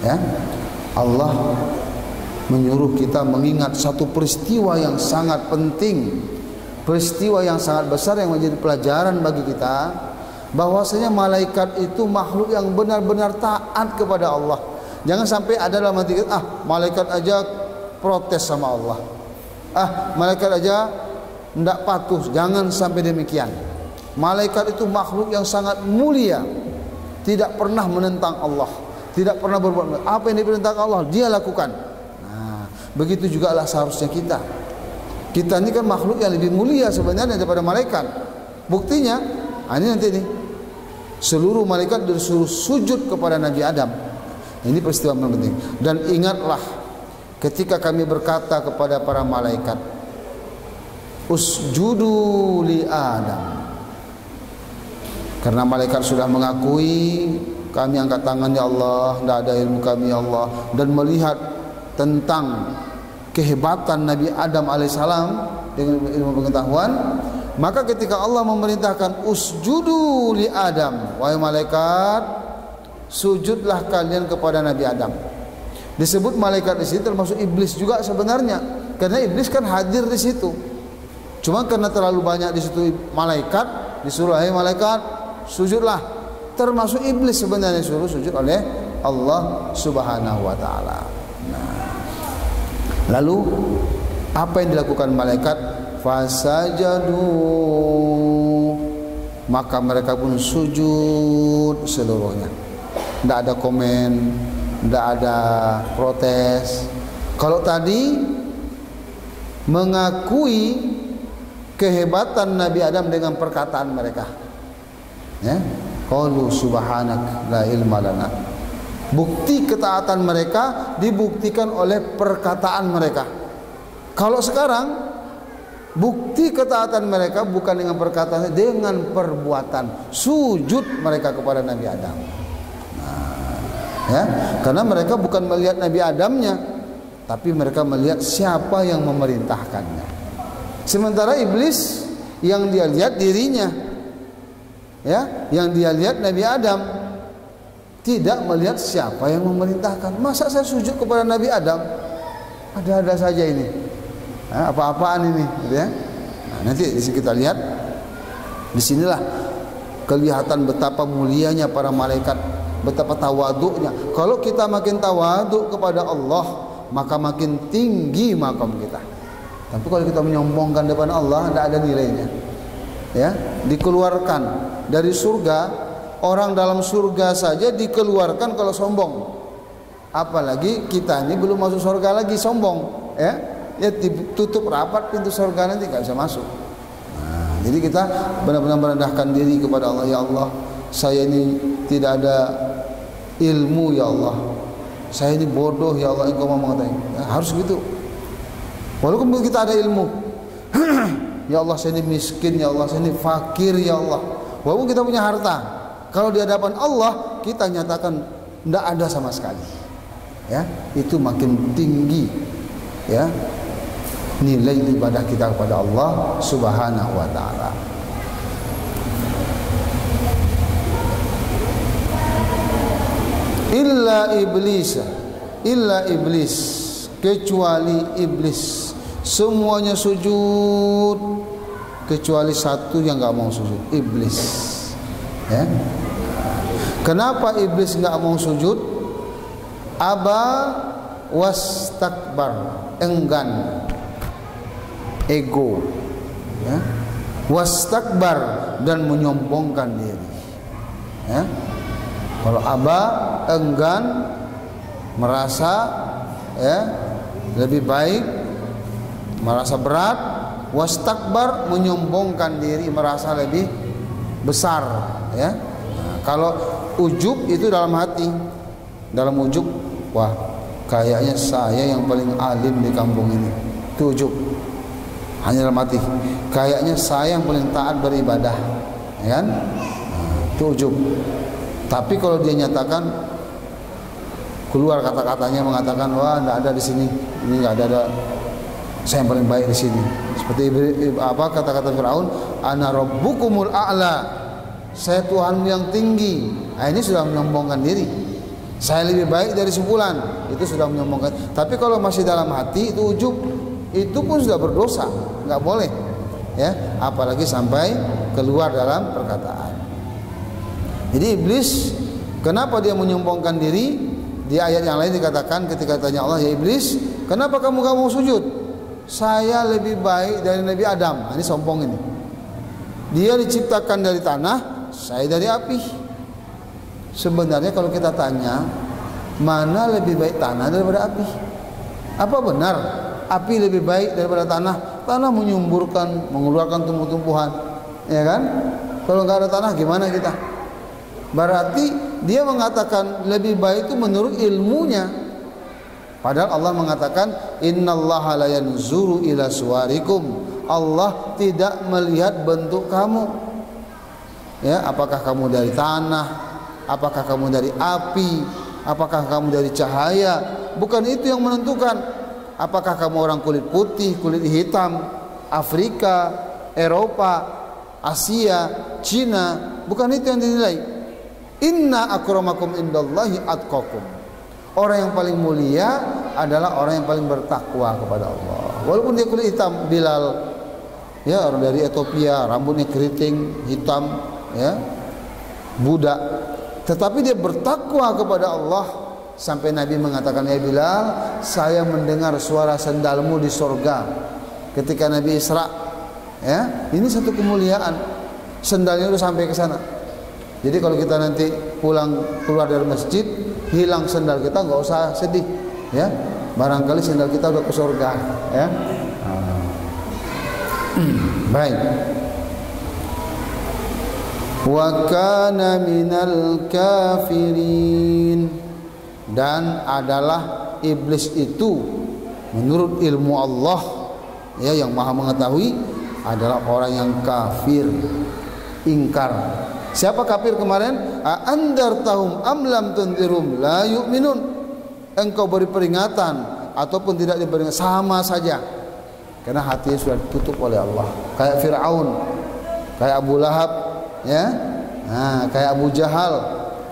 ya, Allah menyuruh kita mengingat satu peristiwa yang sangat penting, peristiwa yang sangat besar yang menjadi pelajaran bagi kita, bahwasanya malaikat itu makhluk yang benar-benar taat kepada Allah. Jangan sampai ada dalam hati kita, malaikat aja protes sama Allah, malaikat aja tidak patuh. Jangan sampai demikian. Malaikat itu makhluk yang sangat mulia, tidak pernah menentang Allah, tidak pernah berbuat apa yang diperintahkan Allah dia lakukan. Nah, begitu juga lah seharusnya kita. Kita ini kan makhluk yang lebih mulia sebenarnya daripada malaikat. Buktinya, ini nanti nih, seluruh malaikat disuruh sujud kepada Nabi Adam. Ini peristiwa yang penting. Dan ingatlah ketika kami berkata kepada para malaikat, usjudu li Adam. Karena malaikat sudah mengakui, kami angkat tangan ya Allah, tidak ada ilmu kami ya Allah, dan melihat tentang kehebatan Nabi Adam alaihissalam dengan ilmu pengetahuan. Maka ketika Allah memerintahkan usjudu li Adam, wahai malaikat, sujudlah kalian kepada Nabi Adam. Disebut malaikat di sini termasuk iblis juga sebenarnya, karena iblis kan hadir di situ. Cuma karena terlalu banyak di situ malaikat, disuruh wahai malaikat sujudlah. Termasuk iblis sebenarnya disuruh sujud oleh Allah Subhanahu wa taala. Nah, lalu apa yang dilakukan malaikat? Fasajadu, maka mereka pun sujud seluruhnya. Tidak ada komen, tidak ada protes. Kalau tadi mengakui kehebatan Nabi Adam dengan perkataan mereka, ya, qalu subhanak la ilma lana. Bukti ketaatan mereka dibuktikan oleh perkataan mereka. Kalau sekarang Bukti ketaatan mereka bukan dengan perkataan, dengan perbuatan. Sujud mereka kepada Nabi Adam. Ya, karena mereka bukan melihat Nabi Adamnya, tapi mereka melihat siapa yang memerintahkannya. Sementara iblis yang dia lihat dirinya, ya, yang dia lihat Nabi Adam, tidak melihat siapa yang memerintahkan. Masa saya sujud kepada Nabi Adam? Ada-ada saja ini. Nah, apa-apaan ini, gitu ya. Nah, nanti kita lihat. Disinilah kelihatan betapa mulianya para malaikat, betapa tawaduknya. Kalau kita makin tawaduk kepada Allah, maka makin tinggi makam kita. Tapi kalau kita menyombongkan depan Allah, tidak ada nilainya. Ya, dikeluarkan dari surga, orang dalam surga saja dikeluarkan kalau sombong. Apalagi kita ini belum masuk surga lagi sombong, ya. Ya ditutup rapat pintu surga, nanti nggak bisa masuk. Nah, jadi kita benar-benar merendahkan diri kepada Allah. Ya Allah, saya ini tidak ada ilmu, ya Allah. Saya ini bodoh, ya Allah, Engkau mau mengatakan. Ya, harus gitu. Walaupun kita ada ilmu. Ya Allah, saya ini miskin, ya Allah, saya ini fakir, ya Allah. Walaupun kita punya harta, kalau di hadapan Allah kita nyatakan tidak ada sama sekali. Ya, itu makin tinggi, ya, nilai ibadah kita kepada Allah Subhanahu wa taala. Illa iblis, kecuali iblis, semuanya sujud kecuali satu yang enggak mau sujud, iblis. Ya. Kenapa iblis enggak mau sujud? Aba wastakbar, enggan, ego, ya, wastakbar, dan menyombongkan diri. Ya. Kalau aba, enggan, merasa, ya, lebih baik, merasa berat. Wastakbar, menyombongkan diri, merasa lebih besar. Ya. Nah, kalau ujub itu dalam hati, dalam ujub, wah, kayaknya saya yang paling alim di kampung ini. Itu ujub. Hanya dalam hati, kayaknya saya yang paling taat beribadah, ya kan? Nah, itu ujub. Tapi kalau dia nyatakan, keluar kata-katanya mengatakan, wah, tidak ada di sini, ini nggak ada, saya yang paling baik di sini. Seperti apa kata-kata Firaun, ana rabbukumul a'la, saya Tuhan yang tinggi. Nah, ini sudah menyombongkan diri. Saya lebih baik dari sebulan, itu sudah menyombongkan. Tapi kalau masih dalam hati, itu ujub. Itu pun sudah berdosa, nggak boleh, ya, apalagi sampai keluar dalam perkataan. Jadi iblis, kenapa dia menyombongkan diri? Di ayat yang lain dikatakan ketika tanya Allah, ya iblis, kenapa kamu gak mau sujud? Saya lebih baik dari Nabi Adam. Ini sombong ini. Dia diciptakan dari tanah, saya dari api. Sebenarnya kalau kita tanya, mana lebih baik tanah daripada api? Apa benar api lebih baik daripada tanah? Tanah menyumburkan, mengeluarkan tumbuh-tumbuhan, ya kan? Kalau nggak ada tanah gimana kita? Berarti dia mengatakan lebih baik itu menurut ilmunya. Padahal Allah mengatakan, innallaha la yanzuru ila suwarikum. Allah tidak melihat bentuk kamu. Ya, apakah kamu dari tanah, apakah kamu dari api, apakah kamu dari cahaya? Bukan itu yang menentukan. Apakah kamu orang kulit putih, kulit hitam, Afrika, Eropa, Asia, Cina? Bukan itu yang dinilai. Inna akramakum indallahi atqakum. Orang yang paling mulia adalah orang yang paling bertakwa kepada Allah. Walaupun dia kulit hitam, Bilal, ya, orang dari Ethiopia, rambutnya keriting, hitam, ya, budak, tetapi dia bertakwa kepada Allah. Sampai Nabi mengatakan, ya Bilal, saya mendengar suara sendalmu di surga ketika Nabi Isra. Ya, ini satu kemuliaan. Sendalnya itu sampai ke sana. Jadi kalau kita nanti pulang keluar dari masjid, hilang sendal kita, nggak usah sedih, ya. Barangkali sendal kita udah ke surga, ya. Baik. Wa kana minal kafirin, dan adalah iblis itu menurut ilmu Allah ya, yang Maha mengetahui adalah orang yang kafir, ingkar. Siapa kafir kemarin? Andartahum am lam tunzirum la yu'minun. Engkau beri peringatan ataupun tidak diberi, sama saja, karena hatinya sudah ditutup oleh Allah. Kayak Fir'aun, kayak Abu Lahab, ya, nah, kayak Abu Jahal.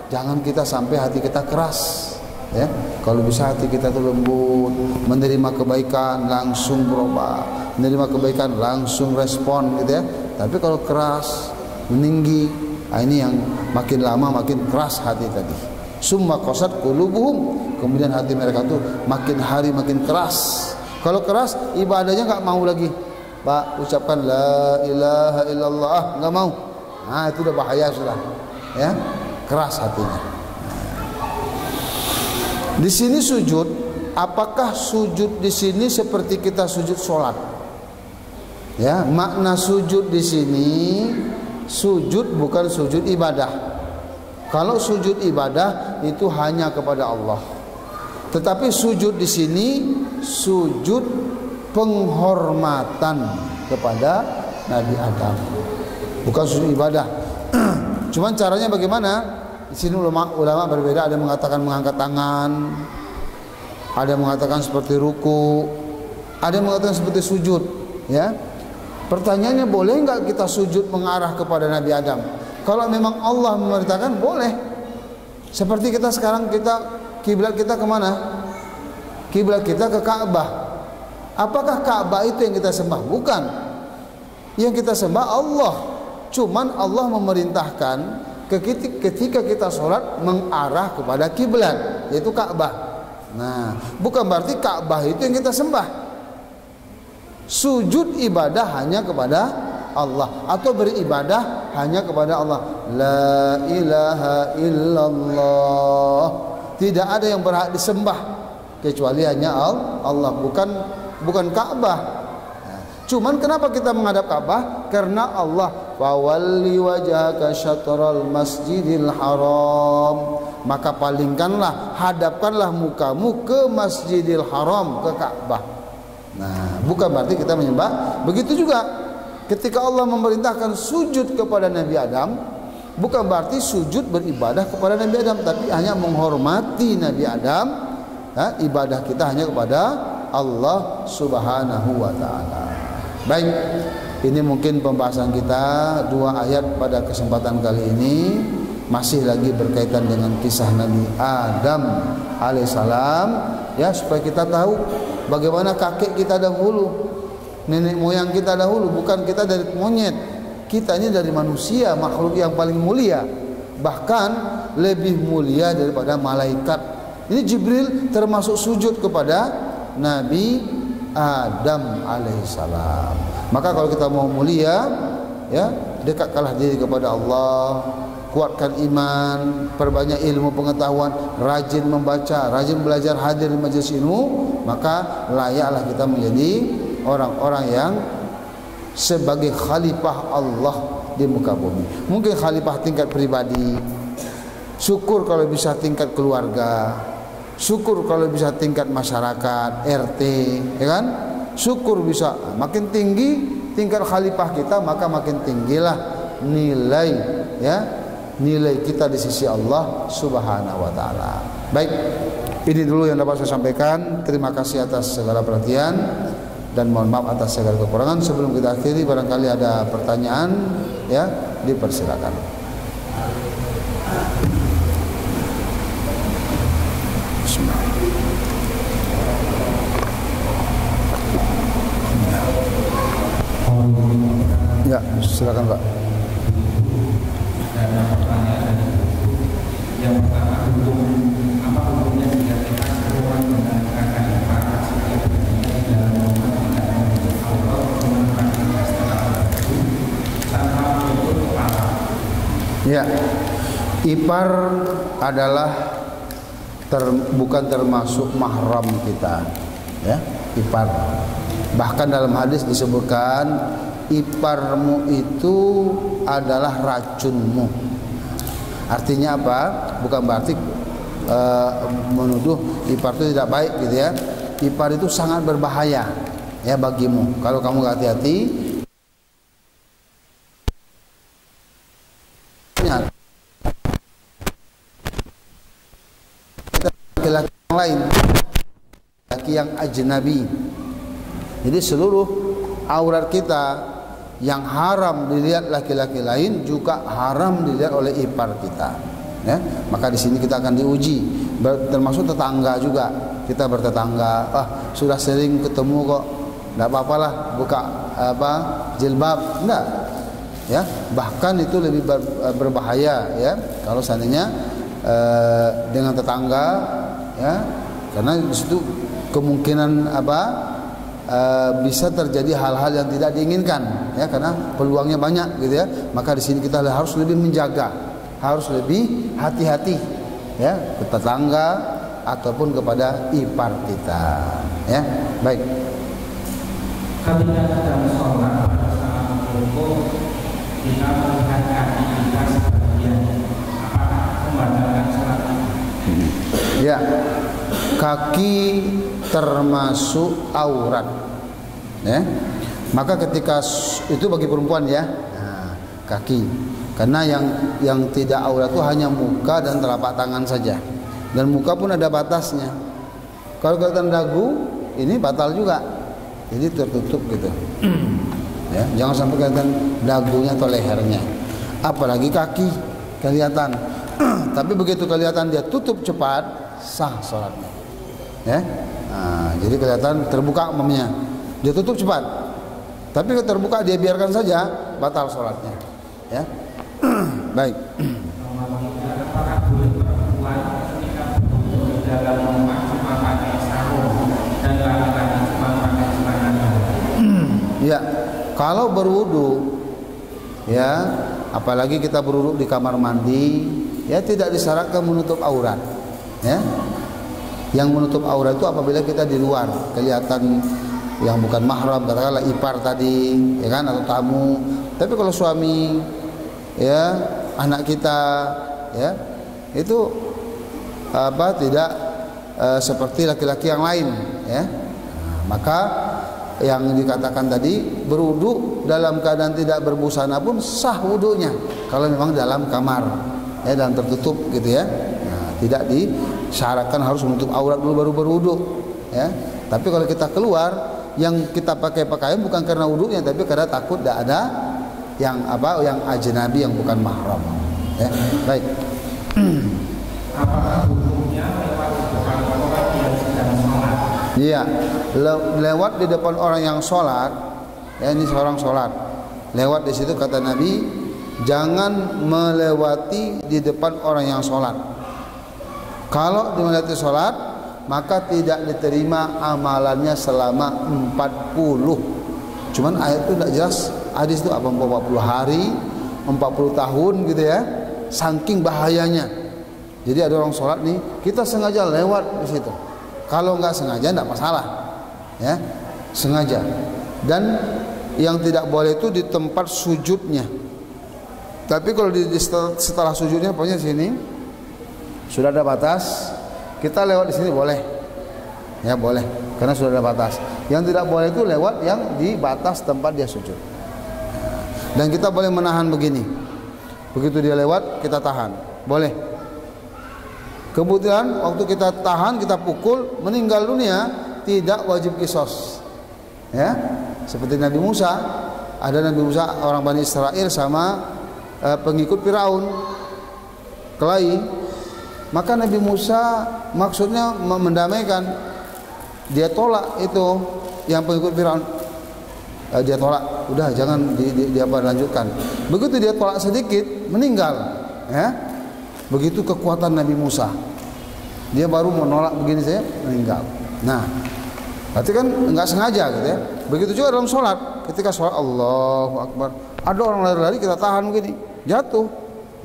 Jangan kita sampai hati kita keras, ya. Kalau bisa hati kita itu lembut, menerima kebaikan langsung berubah, menerima kebaikan langsung respon, gitu ya. Tapi kalau keras, meninggi, nah ini yang makin lama makin keras hati tadi. Summa qasat qulubuhum, kemudian hati mereka tuh makin hari makin keras. Kalau keras, ibadahnya nggak mau lagi. Pak, ucapkan la ilaha illallah, nggak mau. Nah, itu udah bahaya sudah, ya. Keras hatinya. Di sini sujud, apakah sujud di sini seperti kita sujud sholat? Ya, makna sujud di sini, sujud bukan sujud ibadah. Kalau sujud ibadah itu hanya kepada Allah. Tetapi sujud di sini sujud penghormatan kepada Nabi Adam, bukan sujud ibadah. Cuman caranya bagaimana? Di sini ulama berbeda. Ada yang mengatakan mengangkat tangan, ada yang mengatakan seperti ruku, ada yang mengatakan seperti sujud. Ya, pertanyaannya, boleh nggak kita sujud mengarah kepada Nabi Adam? Kalau memang Allah memerintahkan, boleh. Seperti kita sekarang, kiblat kita kemana? Kiblat kita ke Ka'bah. Apakah Ka'bah itu yang kita sembah? Bukan. Yang kita sembah Allah. Cuman Allah memerintahkan ketika kita sholat mengarah kepada kiblat, yaitu Ka'bah. Nah, bukan berarti Ka'bah itu yang kita sembah. Sujud ibadah hanya kepada Allah, atau beribadah hanya kepada Allah. La ilaha illallah. Tidak ada yang berhak disembah kecuali hanya Allah, bukan Ka'bah. Cuman kenapa kita menghadap Ka'bah? Karena Allah, fawalli wajhaka syatral masjidil haram, maka palingkanlah, hadapkanlah mukamu ke Masjidil Haram, ke Ka'bah. Nah, bukan berarti kita menyembah. Begitu juga ketika Allah memerintahkan sujud kepada Nabi Adam, bukan berarti sujud beribadah kepada Nabi Adam, tapi hanya menghormati Nabi Adam. Ibadah kita hanya kepada Allah Subhanahu wa ta'ala. Baik, ini mungkin pembahasan kita 2 ayat pada kesempatan kali ini, masih lagi berkaitan dengan kisah Nabi Adam alaihissalam, ya, supaya kita tahu bagaimana kakek kita dahulu, nenek moyang kita dahulu. Bukan kita dari monyet, kita ini dari manusia, makhluk yang paling mulia, bahkan lebih mulia daripada malaikat. Ini Jibril termasuk sujud kepada Nabi Adam alaihissalam. Maka kalau kita mau mulia, ya, dekatkanlah diri kepada Allah, kuatkan iman, perbanyak ilmu pengetahuan, rajin membaca, rajin belajar, hadir di majelis ilmu, maka layaklah kita menjadi orang-orang yang sebagai khalifah Allah di muka bumi. Mungkin khalifah tingkat pribadi, syukur kalau bisa tingkat keluarga, syukur kalau bisa tingkat masyarakat, RT, ya kan? Syukur bisa makin tinggi tingkat khalifah kita, maka makin tinggilah nilai, ya, nilai kita di sisi Allah Subhanahu wa taala. Baik, ini dulu yang dapat saya sampaikan. Terima kasih atas segala perhatian dan mohon maaf atas segala kekurangan. Sebelum kita akhiri, barangkali ada pertanyaan, ya, dipersilakan. Ya, silakan Pak. Yang pertama, apa hukumnya jika kita seorang mendengarkan kata-kata dalam momen tidak Allah menggunakan istilah tanpa menyebut kepala? Ya, ipar adalah bukan termasuk mahram kita, ya, ipar. Bahkan dalam hadis disebutkan iparmu itu adalah racunmu. Artinya apa? Bukan berarti menuduh ipar itu tidak baik, gitu ya. Ipar itu sangat berbahaya. ya bagimu. Kalau kamu nggak hati-hati, laki-laki yang lain, laki yang ajnabi. Jadi seluruh aurat kita yang haram dilihat laki-laki lain juga haram dilihat oleh ipar kita. Ya, maka di sini kita akan diuji, termasuk tetangga juga. Kita bertetangga, sudah sering ketemu kok, tidak apa-apalah buka jilbab, enggak. Ya, bahkan itu lebih berbahaya ya kalau seandainya dengan tetangga, ya, karena di situ kemungkinan bisa terjadi hal-hal yang tidak diinginkan, ya, karena peluangnya banyak gitu ya. Maka di sini kita harus lebih menjaga, harus lebih hati-hati ya ke tetangga ataupun kepada ipar kita, ya. Baik. Ketika sedang sholat pada saat rukuk kita melihat kaki kita sebagian, apakah membatalkan sholat? Ya, kaki termasuk aurat, ya. Maka ketika itu bagi perempuan ya, nah, kaki. Karena yang tidak aurat itu hanya muka dan telapak tangan saja. Dan muka pun ada batasnya. Kalau kelihatan dagu, ini batal juga. Jadi tertutup gitu. Ya, jangan sampai kelihatan dagunya atau lehernya. Apalagi kaki kelihatan. Tapi begitu kelihatan dia tutup cepat, sah sholatnya. Ya. Nah, jadi kelihatan terbuka umpamanya. Dia tutup cepat. Tapi kalau terbuka dia biarkan saja, batal sholatnya. Ya. Baik. Apakah boleh perempuan ketika berwudu di dalam rumah cuma pakai sarung dan laki-laki cuma pakai celana dalam? Ya, kalau berwudu, ya, apalagi kita berwudu di kamar mandi, ya tidak disyaratkan menutup aurat. Ya, yang menutup aurat itu apabila kita di luar kelihatan yang bukan mahram, katakanlah ipar tadi, ya kan, atau tamu. Tapi kalau suami, ya, anak kita, ya, itu tidak seperti laki-laki yang lain, ya. Nah, maka yang dikatakan tadi berwudu dalam keadaan tidak berbusana pun sah wudunya kalau memang dalam kamar, ya, dalam tertutup gitu ya. Nah, tidak disyaratkan harus menutup aurat dulu baru berwudu, ya. Tapi kalau kita keluar, yang kita pakai pakaian bukan karena wudunya, tapi karena takut tidak ada yang ajnabi yang bukan mahram. Ya, baik. Apakah hukumnya lewat di depan orang yang sedang sholat? Iya, lewat di depan orang yang sholat. Ya, ini seorang sholat. Lewat di situ kata Nabi, jangan melewati di depan orang yang sholat. Kalau melewati sholat, maka tidak diterima amalannya selama 40. Cuman ayat itu tidak jelas. Hadis itu apa 40 hari, 40 tahun gitu ya. Saking bahayanya. Jadi ada orang sholat nih, kita sengaja lewat di situ. Kalau nggak sengaja tidak masalah, ya, sengaja. Dan yang tidak boleh itu di tempat sujudnya. Tapi kalau setelah sujudnya, pokoknya sini sudah ada batas, kita lewat di sini boleh, ya boleh, karena sudah ada batas. Yang tidak boleh itu lewat yang di batas tempat dia sujud. Dan kita boleh menahan begini. Begitu dia lewat, kita tahan. Boleh. Kemudian waktu kita tahan, kita pukul, meninggal dunia, tidak wajib qisas. Ya. Seperti Nabi Musa, ada Nabi Musa orang Bani Israel sama pengikut Firaun kelahi. Maka Nabi Musa maksudnya mendamaikan. Dia tolak itu yang pengikut Firaun. Dia tolak, udah jangan lanjutkan. Begitu dia tolak sedikit, meninggal, ya. Begitu kekuatan Nabi Musa, dia baru menolak begini saja, meninggal. Nah, berarti kan nggak sengaja gitu ya. Begitu juga dalam sholat, ketika sholat Allahu Akbar, ada orang lari-lari, kita tahan begini, jatuh,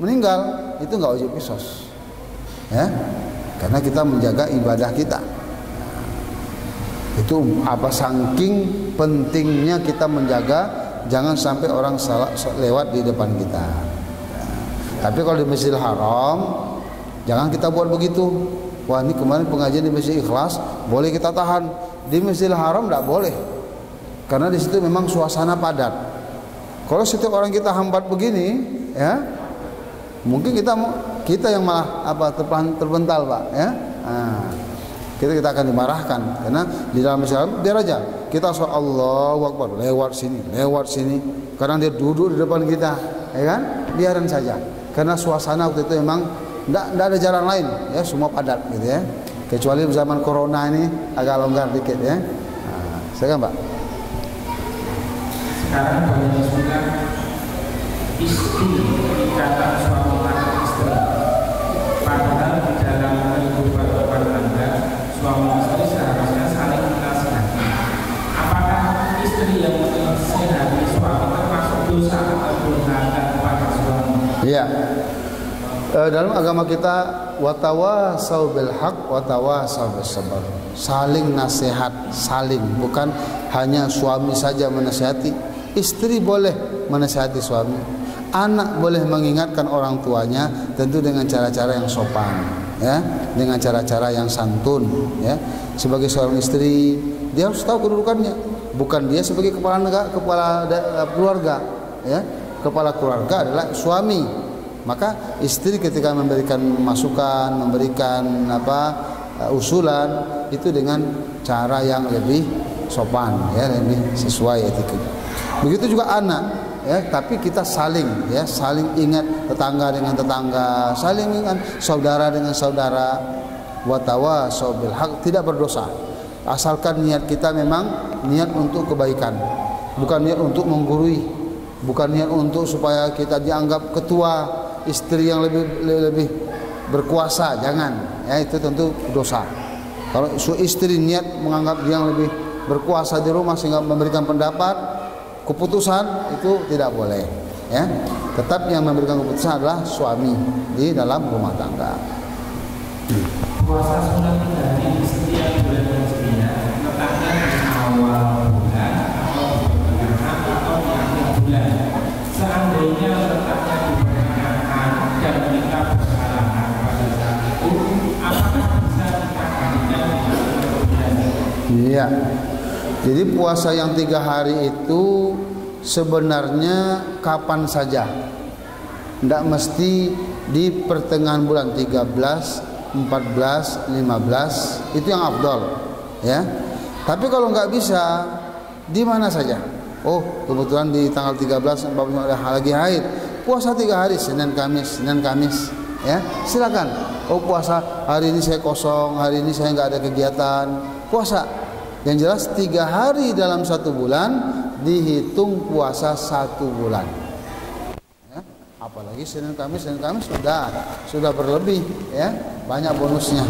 meninggal, itu nggak wajib qisas, ya, karena kita menjaga ibadah kita. Itu saking pentingnya kita menjaga jangan sampai orang salah lewat di depan kita. Tapi kalau di Masjidil Haram jangan kita buat begitu. Wah, ini kemarin pengajian di Masjid Ikhlas boleh kita tahan, di Masjidil Haram tidak boleh. karena di situ memang suasana padat. Kalau setiap orang kita hambat begini, ya, mungkin kita yang malah terpental, Pak, ya. Nah, kita akan dimarahkan karena di dalam Islam biar aja kita sholat Allahu Akbar lewat sini, kadang dia duduk di depan kita, ya kan? Biarin saja, karena suasana waktu itu memang tidak ada jalan lain, ya, semua padat gitu ya. Kecuali zaman corona ini agak longgar dikit ya. Nah, silakan Pak. Sekarang banyak juga istri ikatan suami dan istri. Padahal di dalam kehidupan rumah tangga suami istri seharusnya saling menasihati. Apakah istri yang menasihati suami termasuk dosa atau durhaka kepada suami? Iya. Dalam agama kita watawasau bil haq watawasau bis sabr. Saling nasihat, bukan hanya suami saja menasihati, istri boleh menasihati suami, anak boleh mengingatkan orang tuanya, tentu dengan cara-cara yang sopan, ya, dengan cara-cara yang santun, ya. Sebagai seorang istri, dia harus tahu kedudukannya, bukan dia sebagai kepala negara, keluarga, ya. Kepala keluarga adalah suami. Maka istri ketika memberikan masukan, memberikan usulan itu dengan cara yang lebih sopan, ya, lebih sesuai etika. Begitu juga anak, ya, tapi kita saling ingat tetangga dengan tetangga, saling ingat saudara dengan saudara. Watawasau bil haq, tidak berdosa asalkan niat kita memang niat untuk kebaikan, bukan niat untuk menggurui, bukan niat untuk supaya kita dianggap ketua, istri yang lebih berkuasa, jangan, ya, itu tentu dosa. Kalau istri niat menganggap dia yang lebih berkuasa di rumah sehingga memberikan pendapat, keputusan, itu tidak boleh, ya. Tetap yang memberikan keputusan adalah suami di dalam rumah tangga. Puasa sunat 3 hari di setiap bulan Hijriah letaknya di awal bulan atau di pertengahan atau di akhir bulan. Seandainya letaknya di pertengahan dan kita berhalangan pada saat itu, apakah bisa kita gantikan dengan bulan? Iya. Jadi puasa yang 3 hari itu sebenarnya kapan saja, tidak mesti di pertengahan bulan 13, 14, 15, itu yang afdal, ya. Tapi kalau nggak bisa, di mana saja. Oh, kebetulan di tanggal 13, 14 lagi haid, puasa 3 hari, Senin Kamis, ya, silakan. Oh, puasa hari ini saya kosong, hari ini saya nggak ada kegiatan, puasa. Yang jelas 3 hari dalam 1 bulan dihitung puasa 1 bulan. Ya, apalagi Senin Kamis sudah berlebih, ya, banyak bonusnya.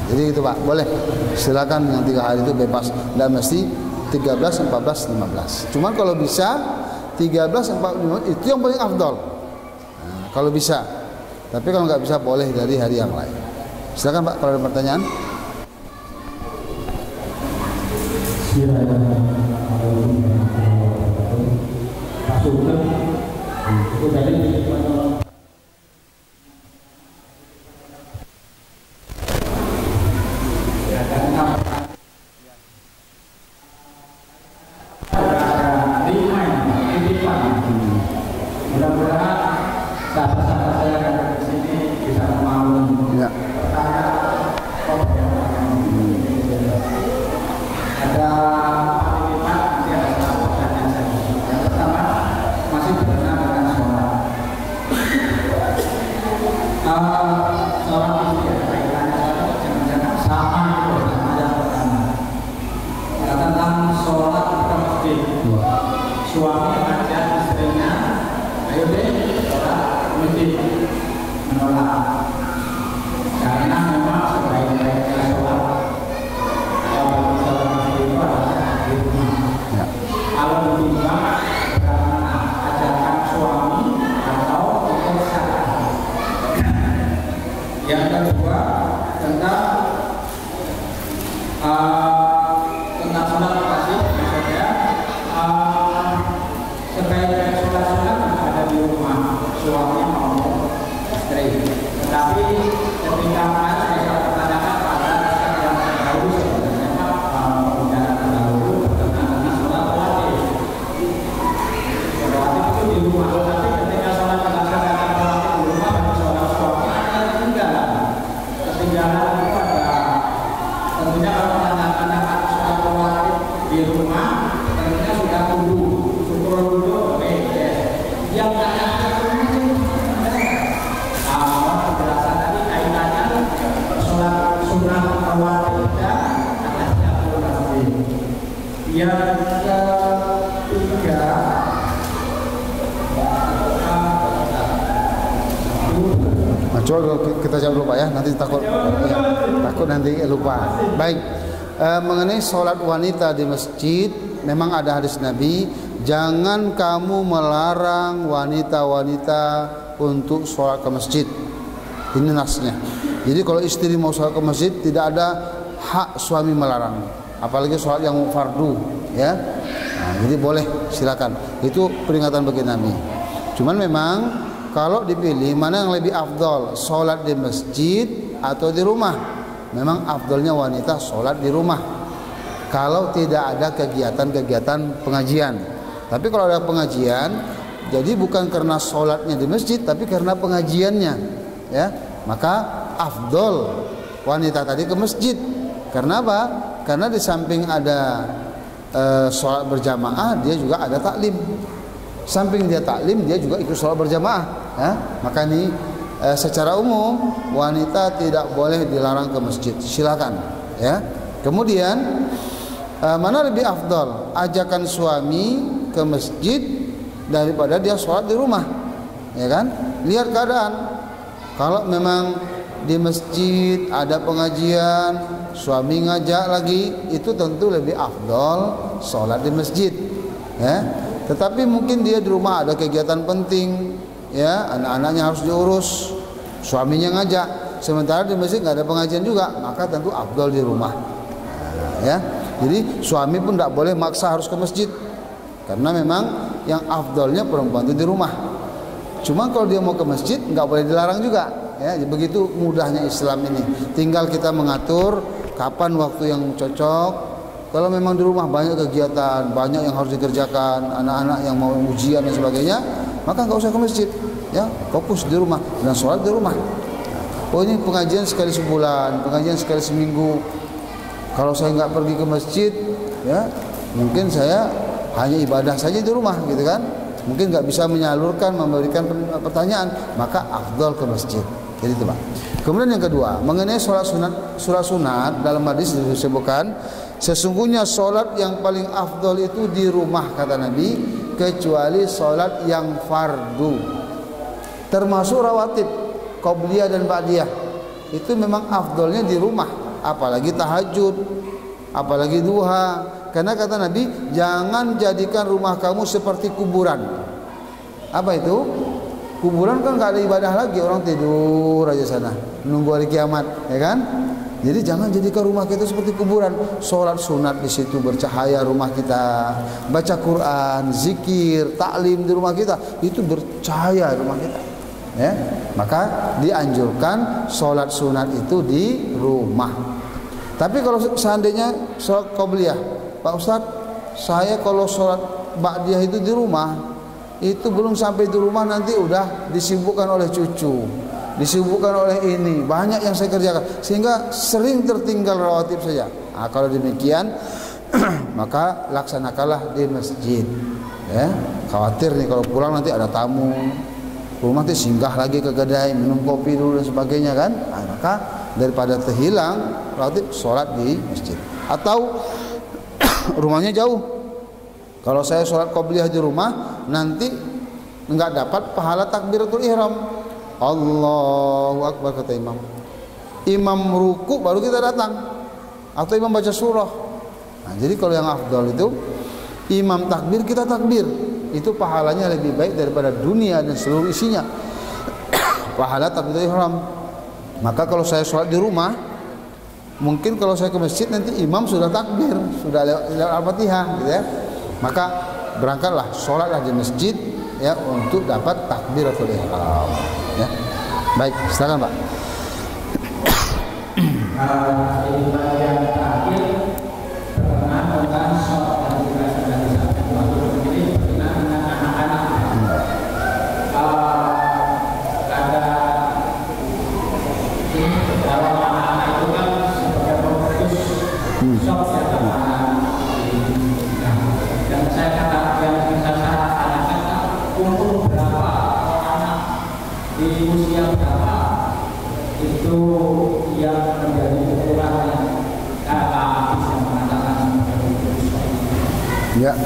Jadi itu Pak, boleh. Silakan yang 3 hari itu bebas, tidak mesti 13, 14, 15. Cuman kalau bisa 13, 14, 15 itu yang paling afdal. Nah, kalau bisa. Tapi kalau nggak bisa boleh dari hari yang lain. Silakan Pak kalau ada pertanyaan. Itu tadi mudah-mudahan sahabat-sahabat saya yang ada di sini bisa memahami. Ya. Ada nanti ada 4 pertanyaan saja. Yang pertama masih berkenaan dengan sholat. perjalanan itu ada tentunya kalau anak-anak sholat rawatib di rumah tentunya sudah kudu syukur dulu, oke, yang penjelasan tadi kaitannya sholat sunnah rawatib dan tahiyatul masjid. Yang ketiga, coba kita jawab lupa ya, nanti takut nanti lupa. Baik, mengenai sholat wanita di masjid, memang ada hadis Nabi, jangan kamu melarang wanita-wanita untuk sholat ke masjid. Ini nasnya. Jadi kalau istri mau sholat ke masjid, tidak ada hak suami melarang, apalagi sholat yang fardu, ya. Nah, jadi boleh, silakan. Itu peringatan bagi Nabi. Cuman memang kalau dipilih mana yang lebih afdol, sholat di masjid atau di rumah, memang afdolnya wanita sholat di rumah kalau tidak ada kegiatan-kegiatan pengajian. Tapi kalau ada pengajian, jadi bukan karena sholatnya di masjid, tapi karena pengajiannya, ya, maka afdol wanita tadi ke masjid. Karena apa? Karena di samping ada sholat berjamaah, dia juga ada taklim. Samping dia taklim, dia juga ikut sholat berjamaah, ya? Maka ini secara umum wanita tidak boleh dilarang ke masjid. Silakan, ya. Kemudian mana lebih afdol, ajakan suami ke masjid daripada dia sholat di rumah, ya kan? Lihat keadaan. Kalau memang di masjid ada pengajian, suami ngajak lagi, itu tentu lebih afdol sholat di masjid, ya. Tetapi mungkin dia di rumah ada kegiatan penting, ya, anak-anaknya harus diurus, suaminya ngajak, sementara di masjid nggak ada pengajian juga, maka tentu afdol di rumah, ya. Jadi suami pun tidak boleh maksa harus ke masjid, karena memang yang afdolnya perempuan itu di rumah. Cuma kalau dia mau ke masjid nggak boleh dilarang juga, ya. Begitu mudahnya Islam ini. Tinggal kita mengatur kapan waktu yang cocok. Kalau memang di rumah banyak kegiatan, banyak yang harus dikerjakan, anak-anak yang mau ujian dan sebagainya, maka nggak usah ke masjid, ya, fokus di rumah dan sholat di rumah. Oh, ini pengajian sekali sebulan, pengajian sekali seminggu. Kalau saya nggak pergi ke masjid, ya, mungkin saya hanya ibadah saja di rumah, gitu kan? Mungkin nggak bisa menyalurkan, memberikan pertanyaan, maka afdal ke masjid. Jadi itu, Pak. Kemudian yang kedua, mengenai sholat sunat dalam hadis disebutkan, sesungguhnya sholat yang paling afdol itu di rumah, kata Nabi, kecuali sholat yang fardu, termasuk rawatib, qobliyah dan ba'diyah. Itu memang afdolnya di rumah, apalagi tahajud, apalagi duha. Karena kata Nabi, jangan jadikan rumah kamu seperti kuburan. Apa itu? Kuburan kan nggak ada ibadah lagi, orang tidur aja sana, nunggu hari kiamat, ya kan? Jadi jangan jadikan rumah kita seperti kuburan. Sholat sunat di situ bercahaya rumah kita, baca Quran, zikir, taklim di rumah kita, itu bercahaya rumah kita, ya. Maka dianjurkan sholat sunat itu di rumah. Tapi kalau seandainya sholat qobliyah, Pak Ustadz, saya kalau sholat ba'diyah itu di rumah, itu belum sampai di rumah nanti udah disibukkan oleh cucu, disibukkan oleh ini, banyak yang saya kerjakan, sehingga sering tertinggal rawatib saja. Nah, kalau demikian maka laksanakanlah di masjid, ya. Khawatir nih kalau pulang nanti ada tamu, rumah nanti singgah lagi ke kedai, minum kopi dulu dan sebagainya, kan? Nah, maka daripada terhilang rawatib, sholat di masjid. Atau rumahnya jauh, kalau saya sholat qobliyah di rumah, nanti nggak dapat pahala takbiratul ihram. Allahu Akbar kata imam. Imam ruku baru kita datang, atau imam baca surah. Nah, jadi kalau yang afdal itu imam takbir, kita takbir. Itu pahalanya lebih baik daripada dunia dan seluruh isinya. Pahala takbiratul ihram. Maka kalau saya sholat di rumah, mungkin kalau saya ke masjid nanti imam sudah takbir, sudah lewat Al-Fatihah, gitu ya. Maka berangkatlah, sholatlah di masjid, ya, untuk dapat takbiratul ihram, ya. Baik, silakan Pak. Ini bagian terakhir berkenaan dengan sholat yang juga sudah disampaikan waktu ini berkenaan dengan anak-anak. Ada ini kalau anak-anak Sok ya yang saya katakan umur berapa anak di usia berapa itu yang menjadi ukuran kakak bisa mengatakan ya.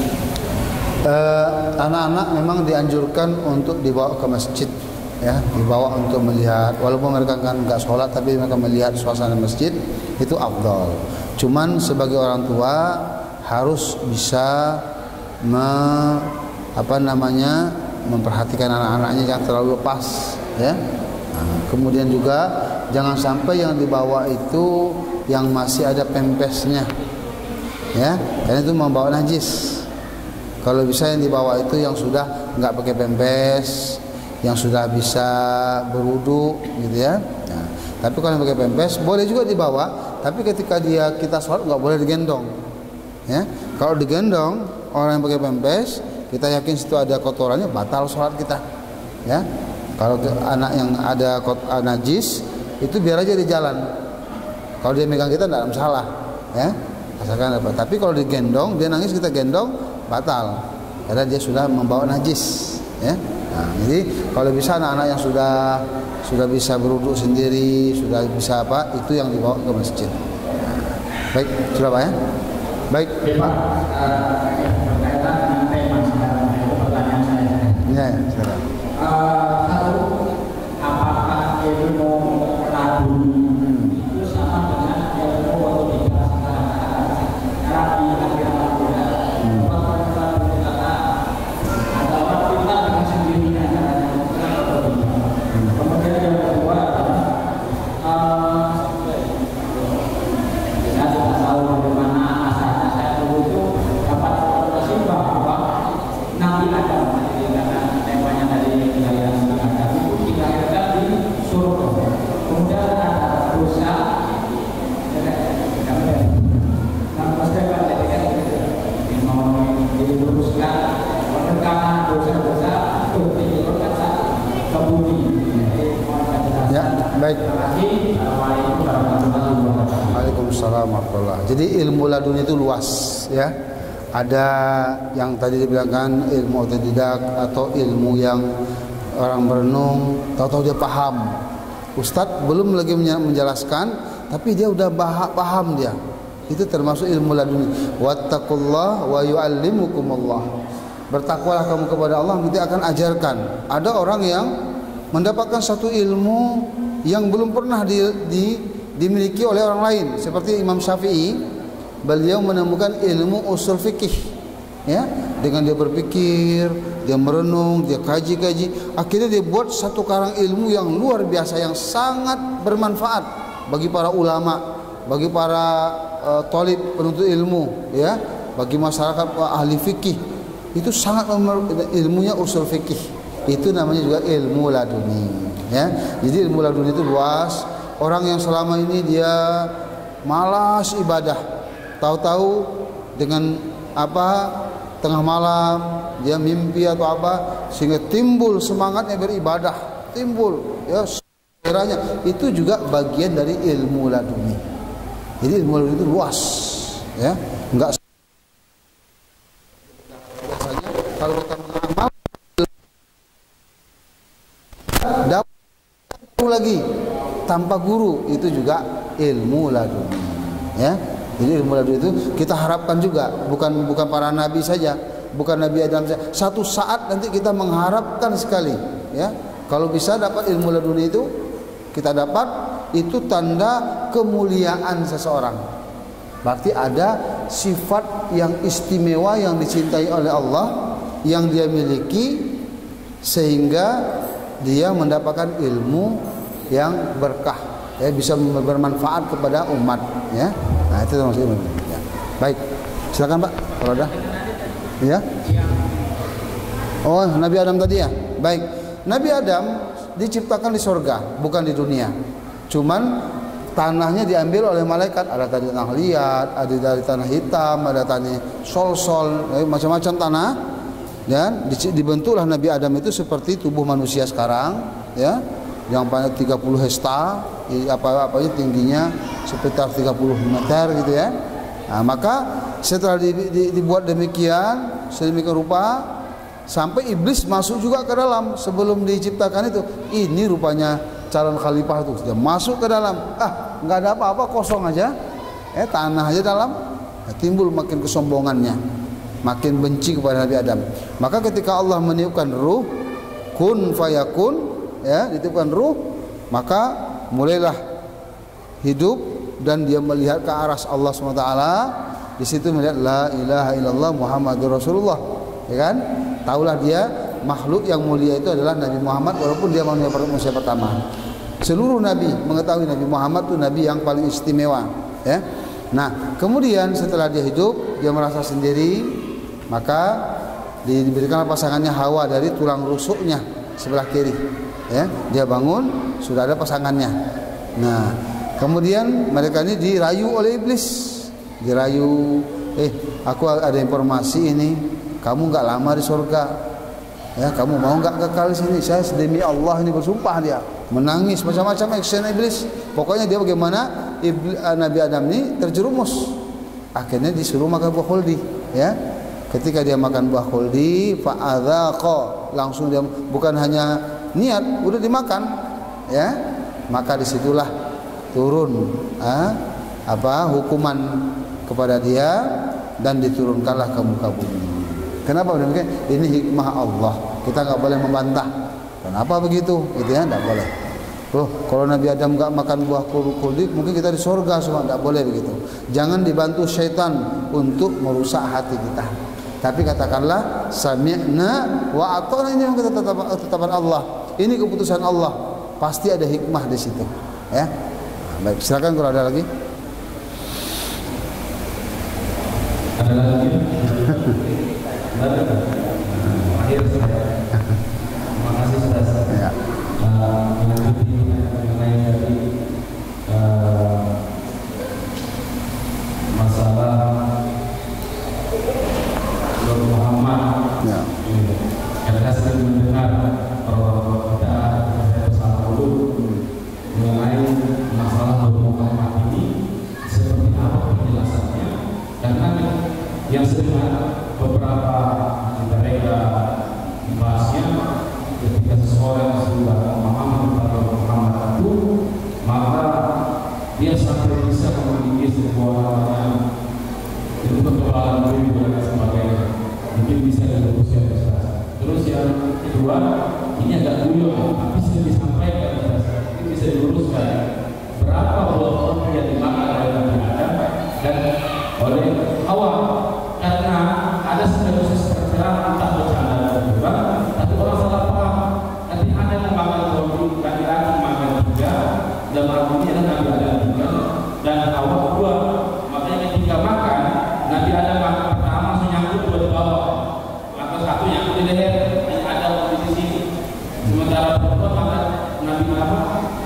Anak-anak memang dianjurkan untuk dibawa ke masjid, ya, dibawa untuk melihat, walaupun mereka kan nggak sholat tapi mereka melihat suasana masjid, itu afdal. Cuman sebagai orang tua harus bisa memperhatikan anak-anaknya, jangan terlalu lepas, ya. Nah, kemudian juga jangan sampai yang dibawa itu yang masih ada pempesnya, ya, karena itu membawa najis. Kalau bisa yang dibawa itu yang sudah nggak pakai pempes, yang sudah bisa berwudu, gitu ya. Nah, tapi kalau yang pakai pempes boleh juga dibawa, tapi ketika kita sholat nggak boleh digendong, ya. Kalau digendong orang yang pakai pempes, kita yakin situ ada kotorannya, batal sholat kita, ya. Kalau anak yang ada najis itu biar aja di jalan. Kalau dia megang kita tidak ada masalah, ya. Asalkan apa. Tapi kalau digendong, dia nangis kita gendong, batal karena dia sudah membawa najis, ya. Nah, jadi kalau bisa anak-anak yang sudah bisa berwudu sendiri, sudah bisa apa, itu yang dibawa ke masjid. Nah, baik, sudah Pak, ya. Baik, Pak. berkaitan dengan tema sekarang, itu pertanyaan saya. Ya, silakan. Satu, apakah ilmu laduni itu sama dengan ilmu otomatika sekarang? Karena di akhir waktunya kemudian yang kedua saya tidak tahu bagaimana asalnya. Saya dulu itu dapat informasi bahwa Nabi Adam, karena temanya dari kejayaan Nabi Adam itu dilahirkan di surga. Kemudian ada dosa, mau diluruskan karena dosa-dosa itu diturunkan ke bumi. Ya, baik. Assalamualaikum warahmatullahi wabarakatuh. Waalaikumsalam warahmatullahi wabarakatuh. Jadi ilmu laduni itu luas, ya. Ada yang tadi dibilangkan ilmu otodidak atau ilmu yang orang merenung, tahu-tahu dia paham. Ustadz belum lagi menjelaskan, tapi dia udah paham dia. Itu termasuk ilmu laduni. Wattaqullah wa yu'allimukumullah. Bertakwalah kamu kepada Allah, nanti akan ajarkan. Ada orang yang mendapatkan satu ilmu yang belum pernah dimiliki oleh orang lain, seperti Imam Syafi'i. Beliau menemukan ilmu usul fikih, ya, dengan dia berpikir, dia merenung, dia kaji-kaji, akhirnya dia buat satu karang ilmu yang luar biasa, yang sangat bermanfaat bagi para ulama, bagi para thalib penuntut ilmu, ya, bagi masyarakat ahli fikih. Itu sangat ilmunya usul fikih. Itu namanya juga ilmu laduni, ya. Jadi ilmu laduni itu luas. Orang yang selama ini dia malas ibadah, tahu-tahu dengan apa tengah malam dia mimpi atau apa, sehingga timbul semangatnya beribadah, timbul, ya, kiranya itu juga bagian dari ilmu laduni. Jadi ilmu laduni itu luas, ya. Enggak biasanya kalau kita mengamal dapat lagi tanpa guru, itu juga ilmu laduni, ya. Jadi ilmu laduni itu kita harapkan juga, bukan para nabi saja, bukan Nabi Adam saja. Satu saat nanti kita mengharapkan sekali, ya. Kalau bisa dapat ilmu laduni itu, kita dapat, itu tanda kemuliaan seseorang. Berarti ada sifat yang istimewa yang dicintai oleh Allah yang dia miliki, sehingga dia mendapatkan ilmu yang berkah, ya, bisa bermanfaat kepada umat, ya. Nah, itu termasuk ilmu. Ya. Baik, silakan Pak, kalau ada. Ya. Oh, Nabi Adam tadi, ya. Baik, Nabi Adam diciptakan di surga, bukan di dunia. Cuman tanahnya diambil oleh malaikat. Ada tadi tanah liat, ada dari tanah hitam, ada tanah sol-sol, macam-macam tanah. Dan dibentuklah Nabi Adam itu seperti tubuh manusia sekarang, ya, yang panjang 30 hektar, apa-apanya tingginya sekitar 30 meter gitu, ya. Nah, maka setelah dibuat demikian, sedemikian rupa, sampai iblis masuk juga ke dalam sebelum diciptakan itu. Ini rupanya calon khalifah itu sudah masuk ke dalam. Nggak ada apa-apa, kosong aja. Tanah aja dalam. Timbul makin kesombongannya, makin benci kepada Nabi Adam. Maka ketika Allah meniupkan ruh, kun fayakun, ya, ditiupkan ruh, maka mulailah hidup dan dia melihat ke arah Allah SWT. Di situ melihat la ilaha illallah Muhammadur Rasulullah, ya kan? Taulah dia makhluk yang mulia itu adalah Nabi Muhammad, walaupun dia manusia pertama. Seluruh nabi mengetahui Nabi Muhammad itu nabi yang paling istimewa, ya. Nah, kemudian setelah dia hidup, dia merasa sendiri, maka diberikan pasangannya Hawa dari tulang rusuknya sebelah kiri, ya. Dia bangun, sudah ada pasangannya. Nah, kemudian mereka ini dirayu oleh iblis. Dirayu, aku ada informasi ini, kamu nggak lama di surga, ya, kamu mau nggak kekal di sini? Saya demi Allah ini bersumpah, dia menangis macam-macam action iblis. Pokoknya dia bagaimana Nabi Adam ini terjerumus, akhirnya disuruh makan buah khuldi, ya. Ketika dia makan buah khuldi, fa'adzaqa, langsung dia bukan hanya niat, udah dimakan, ya. Maka disitulah turun hukuman kepada dia dan diturunkanlah ke muka bumi. Kenapa demikian? Ini hikmah Allah. Kita nggak boleh membantah. Kenapa begitu? Gitu ya, nggak boleh. Loh, kalau Nabi Adam nggak makan buah khuldi, mungkin kita di surga semua. Nggak boleh begitu. Jangan dibantu syaitan untuk merusak hati kita. Tapi katakanlah sami'na wa ata'na, ini yang kita tetapkan Allah. Ini keputusan Allah. Pasti ada hikmah di situ, ya. Baik, silakan kalau ada lagi. Ada lagi? Akhir saya. Terima kasih Ustaz. Ya. Melanjuti mengenai tadi masalah Nur Muhammad. Ya. Kita sering mendengar kita bersama dulu mengenai masalah Nur Muhammad ini seperti apa penjelasannya, karena yang sering beberapa mereka membahasnya ketika seseorang sudah memahami tentang Muhammad itu, maka dia sampai bisa memiliki sebuah kekebalan diri dan sebagainya, mungkin bisa diluruskan. Terus yang kedua, ini agak guyon, tapi sudah disampaikan, ini bisa diluruskan. Berapa buah yang dimakan oleh Nabi Adam dan oleh Hawa, karena ada sebagian tercela entah bercanda atau juga, tapi orang salah paham. Nanti ada yang makan roti, laki-laki makan 3, dan artinya adalah Nabi Adam 3 dan Hawa 2. Makanya ketika makan, Nabi Adam makan pertama menyangkut 2 di bawah, maka 1 nyangkut di leher, yang ada di sisi. Sementara perempuan makan Nabi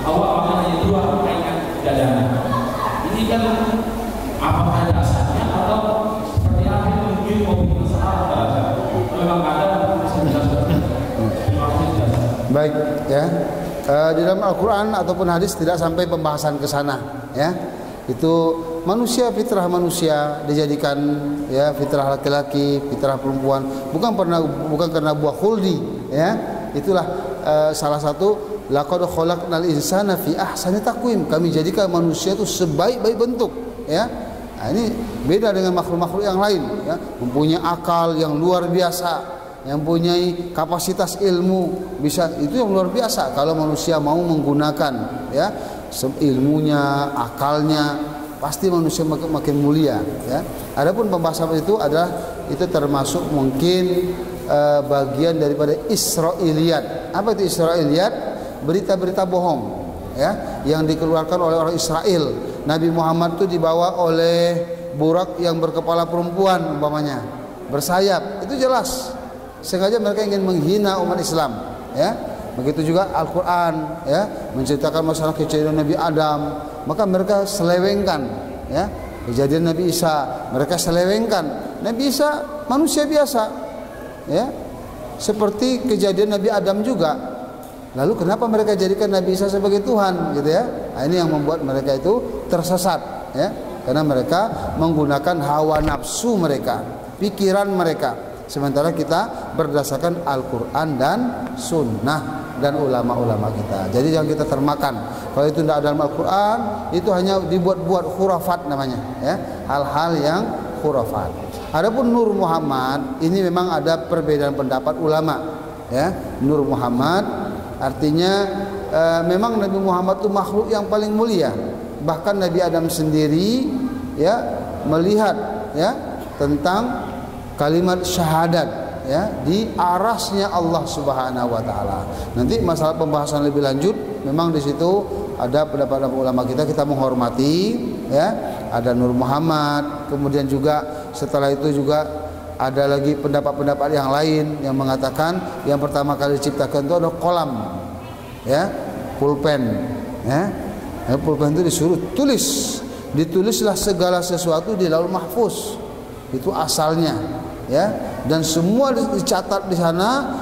Hawa makan hanya 2, kayaknya dadanya. Ini kan apakah dasarnya atau seperti apa, mungkin opini masalah memang ada bisa dijelaskan. Baik, ya. Di dalam Al-Quran ataupun hadis tidak sampai pembahasan ke sana, ya. Itu manusia, fitrah manusia dijadikan, ya, fitrah laki-laki, fitrah perempuan, bukan karena buah khuldi, ya. Itulah salah satu laqad khalaqnal insana fi ahsani taqwim. Kami jadikan manusia itu sebaik-baik bentuk, ya. Nah, ini beda dengan makhluk-makhluk yang lain, ya. Mempunyai akal yang luar biasa, yang mempunyai kapasitas ilmu, bisa, itu yang luar biasa kalau manusia mau menggunakan, ya, ilmunya, akalnya, pasti manusia makin mulia, ya. Adapun pembahasan itu adalah itu termasuk mungkin bagian daripada Israiliyat. Apa itu Israiliyat? Berita-berita bohong, ya, yang dikeluarkan oleh orang Israel. Nabi Muhammad itu dibawa oleh burak yang berkepala perempuan umpamanya, bersayap. Itu jelas sengaja mereka ingin menghina umat Islam, ya. Begitu juga Al-Qur'an, ya, menceritakan masalah kejadian Nabi Adam, maka mereka selewengkan, ya. Kejadian Nabi Isa, mereka selewengkan. Nabi Isa manusia biasa, ya. Seperti kejadian Nabi Adam juga. Lalu kenapa mereka jadikan Nabi Isa sebagai Tuhan, gitu ya? Nah, ini yang membuat mereka itu tersesat, ya. karena mereka menggunakan hawa nafsu mereka, pikiran mereka. Sementara kita berdasarkan Al-Quran dan Sunnah dan ulama-ulama kita. Jadi jangan kita termakan. Kalau itu tidak ada dalam Al-Quran, itu hanya dibuat-buat khurafat namanya, ya, hal-hal yang khurafat. Adapun Nur Muhammad ini memang ada perbedaan pendapat ulama, ya. Nur Muhammad artinya memang Nabi Muhammad itu makhluk yang paling mulia. Bahkan Nabi Adam sendiri, ya, melihat, ya, tentang kalimat syahadat, ya, di arasnya Allah Subhanahu wa taala. Nanti masalah pembahasan lebih lanjut, memang di situ ada pendapat ulama kita menghormati, ya. Ada Nur Muhammad, kemudian juga setelah itu juga ada lagi pendapat-pendapat yang lain yang mengatakan yang pertama kali diciptakan itu adalah kolam, ya, pulpen, ya. Pulpen itu disuruh ditulislah segala sesuatu di Lauhul Mahfuz. Itu asalnya, ya, dan semua dicatat di sana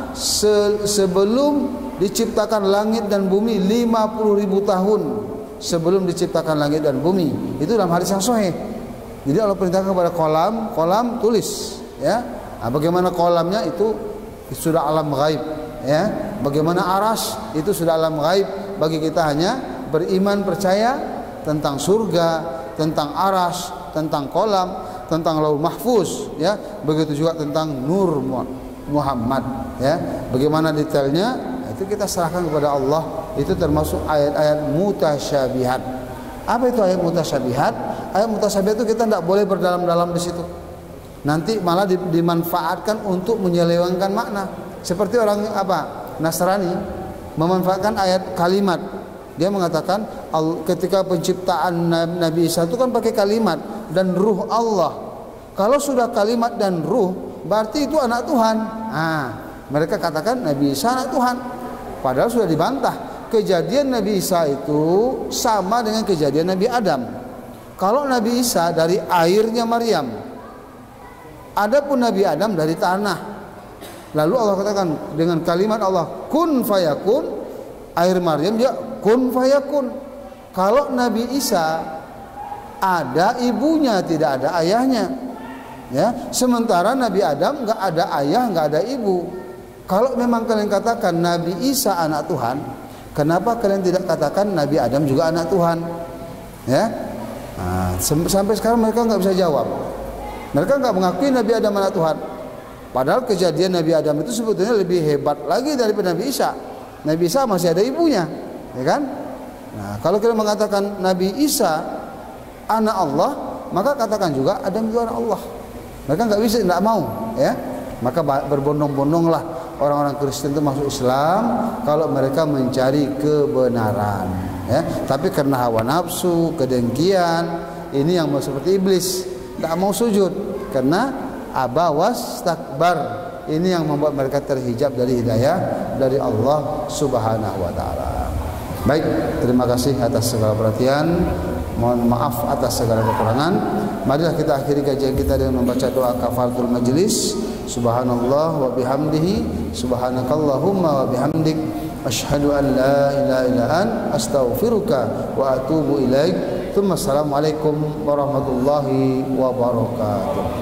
sebelum diciptakan langit dan bumi 50.000 tahun sebelum diciptakan langit dan bumi. Itu dalam hadis yang sahih. Jadi Allah perintahkan kepada kolam tulis, ya. Nah, bagaimana kolamnya itu sudah alam gaib, ya. Bagaimana aras itu sudah alam gaib. Bagi kita hanya beriman, percaya tentang surga, tentang aras, tentang kolam, tentang Lauhul Mahfuz, ya. Begitu juga tentang Nur Muhammad, ya. Bagaimana detailnya itu kita serahkan kepada Allah. Itu termasuk ayat-ayat mutasyabihat. Apa itu ayat mutasyabihat? Ayat mutasyabihat itu kita tidak boleh berdalam-dalam di situ. Nanti malah dimanfaatkan untuk menyelewengkan makna. Seperti orang Nasrani memanfaatkan ayat kalimat. Dia mengatakan ketika penciptaan Nabi Isa itu kan pakai kalimat dan ruh Allah. Kalau sudah kalimat dan ruh, berarti itu anak Tuhan. Nah, mereka katakan Nabi Isa anak Tuhan. Padahal sudah dibantah. Kejadian Nabi Isa itu sama dengan kejadian Nabi Adam. Kalau Nabi Isa dari airnya Maryam, adapun Nabi Adam dari tanah. Lalu Allah katakan dengan kalimat Allah, kun fayakun, air Maryam dia kun fayakun. Kalau Nabi Isa ada ibunya, tidak ada ayahnya, ya. Sementara Nabi Adam nggak ada ayah, nggak ada ibu. Kalau memang kalian katakan Nabi Isa anak Tuhan, kenapa kalian tidak katakan Nabi Adam juga anak Tuhan, ya? Nah, sampai sekarang mereka nggak bisa jawab. Mereka nggak mengakui Nabi Adam anak Tuhan. Padahal kejadian Nabi Adam itu sebetulnya lebih hebat lagi daripada Nabi Isa. Nabi Isa masih ada ibunya, ya kan? Nah, kalau kita mengatakan Nabi Isa anak Allah, maka katakan juga Adam juga anak Allah. Mereka nggak bisa, nggak mau, ya. Maka berbondong-bondonglah orang-orang Kristen itu masuk Islam kalau mereka mencari kebenaran, ya. Tapi karena hawa nafsu, kedengkian, ini yang seperti iblis, nggak mau sujud karena aba wastakbar. Ini yang membuat mereka terhijab dari hidayah dari Allah Subhanahu wa taala. Baik, terima kasih atas segala perhatian. Mohon maaf atas segala kekurangan. Marilah kita akhiri kajian kita dengan membaca doa kafaratul majlis. Subhanallah wa bihamdihi, subhanakallahumma wa bihamdik, asyhadu an la ilaha illa anta, astaghfiruka wa atubu ilaik. Assalamualaikum warahmatullahi wabarakatuh.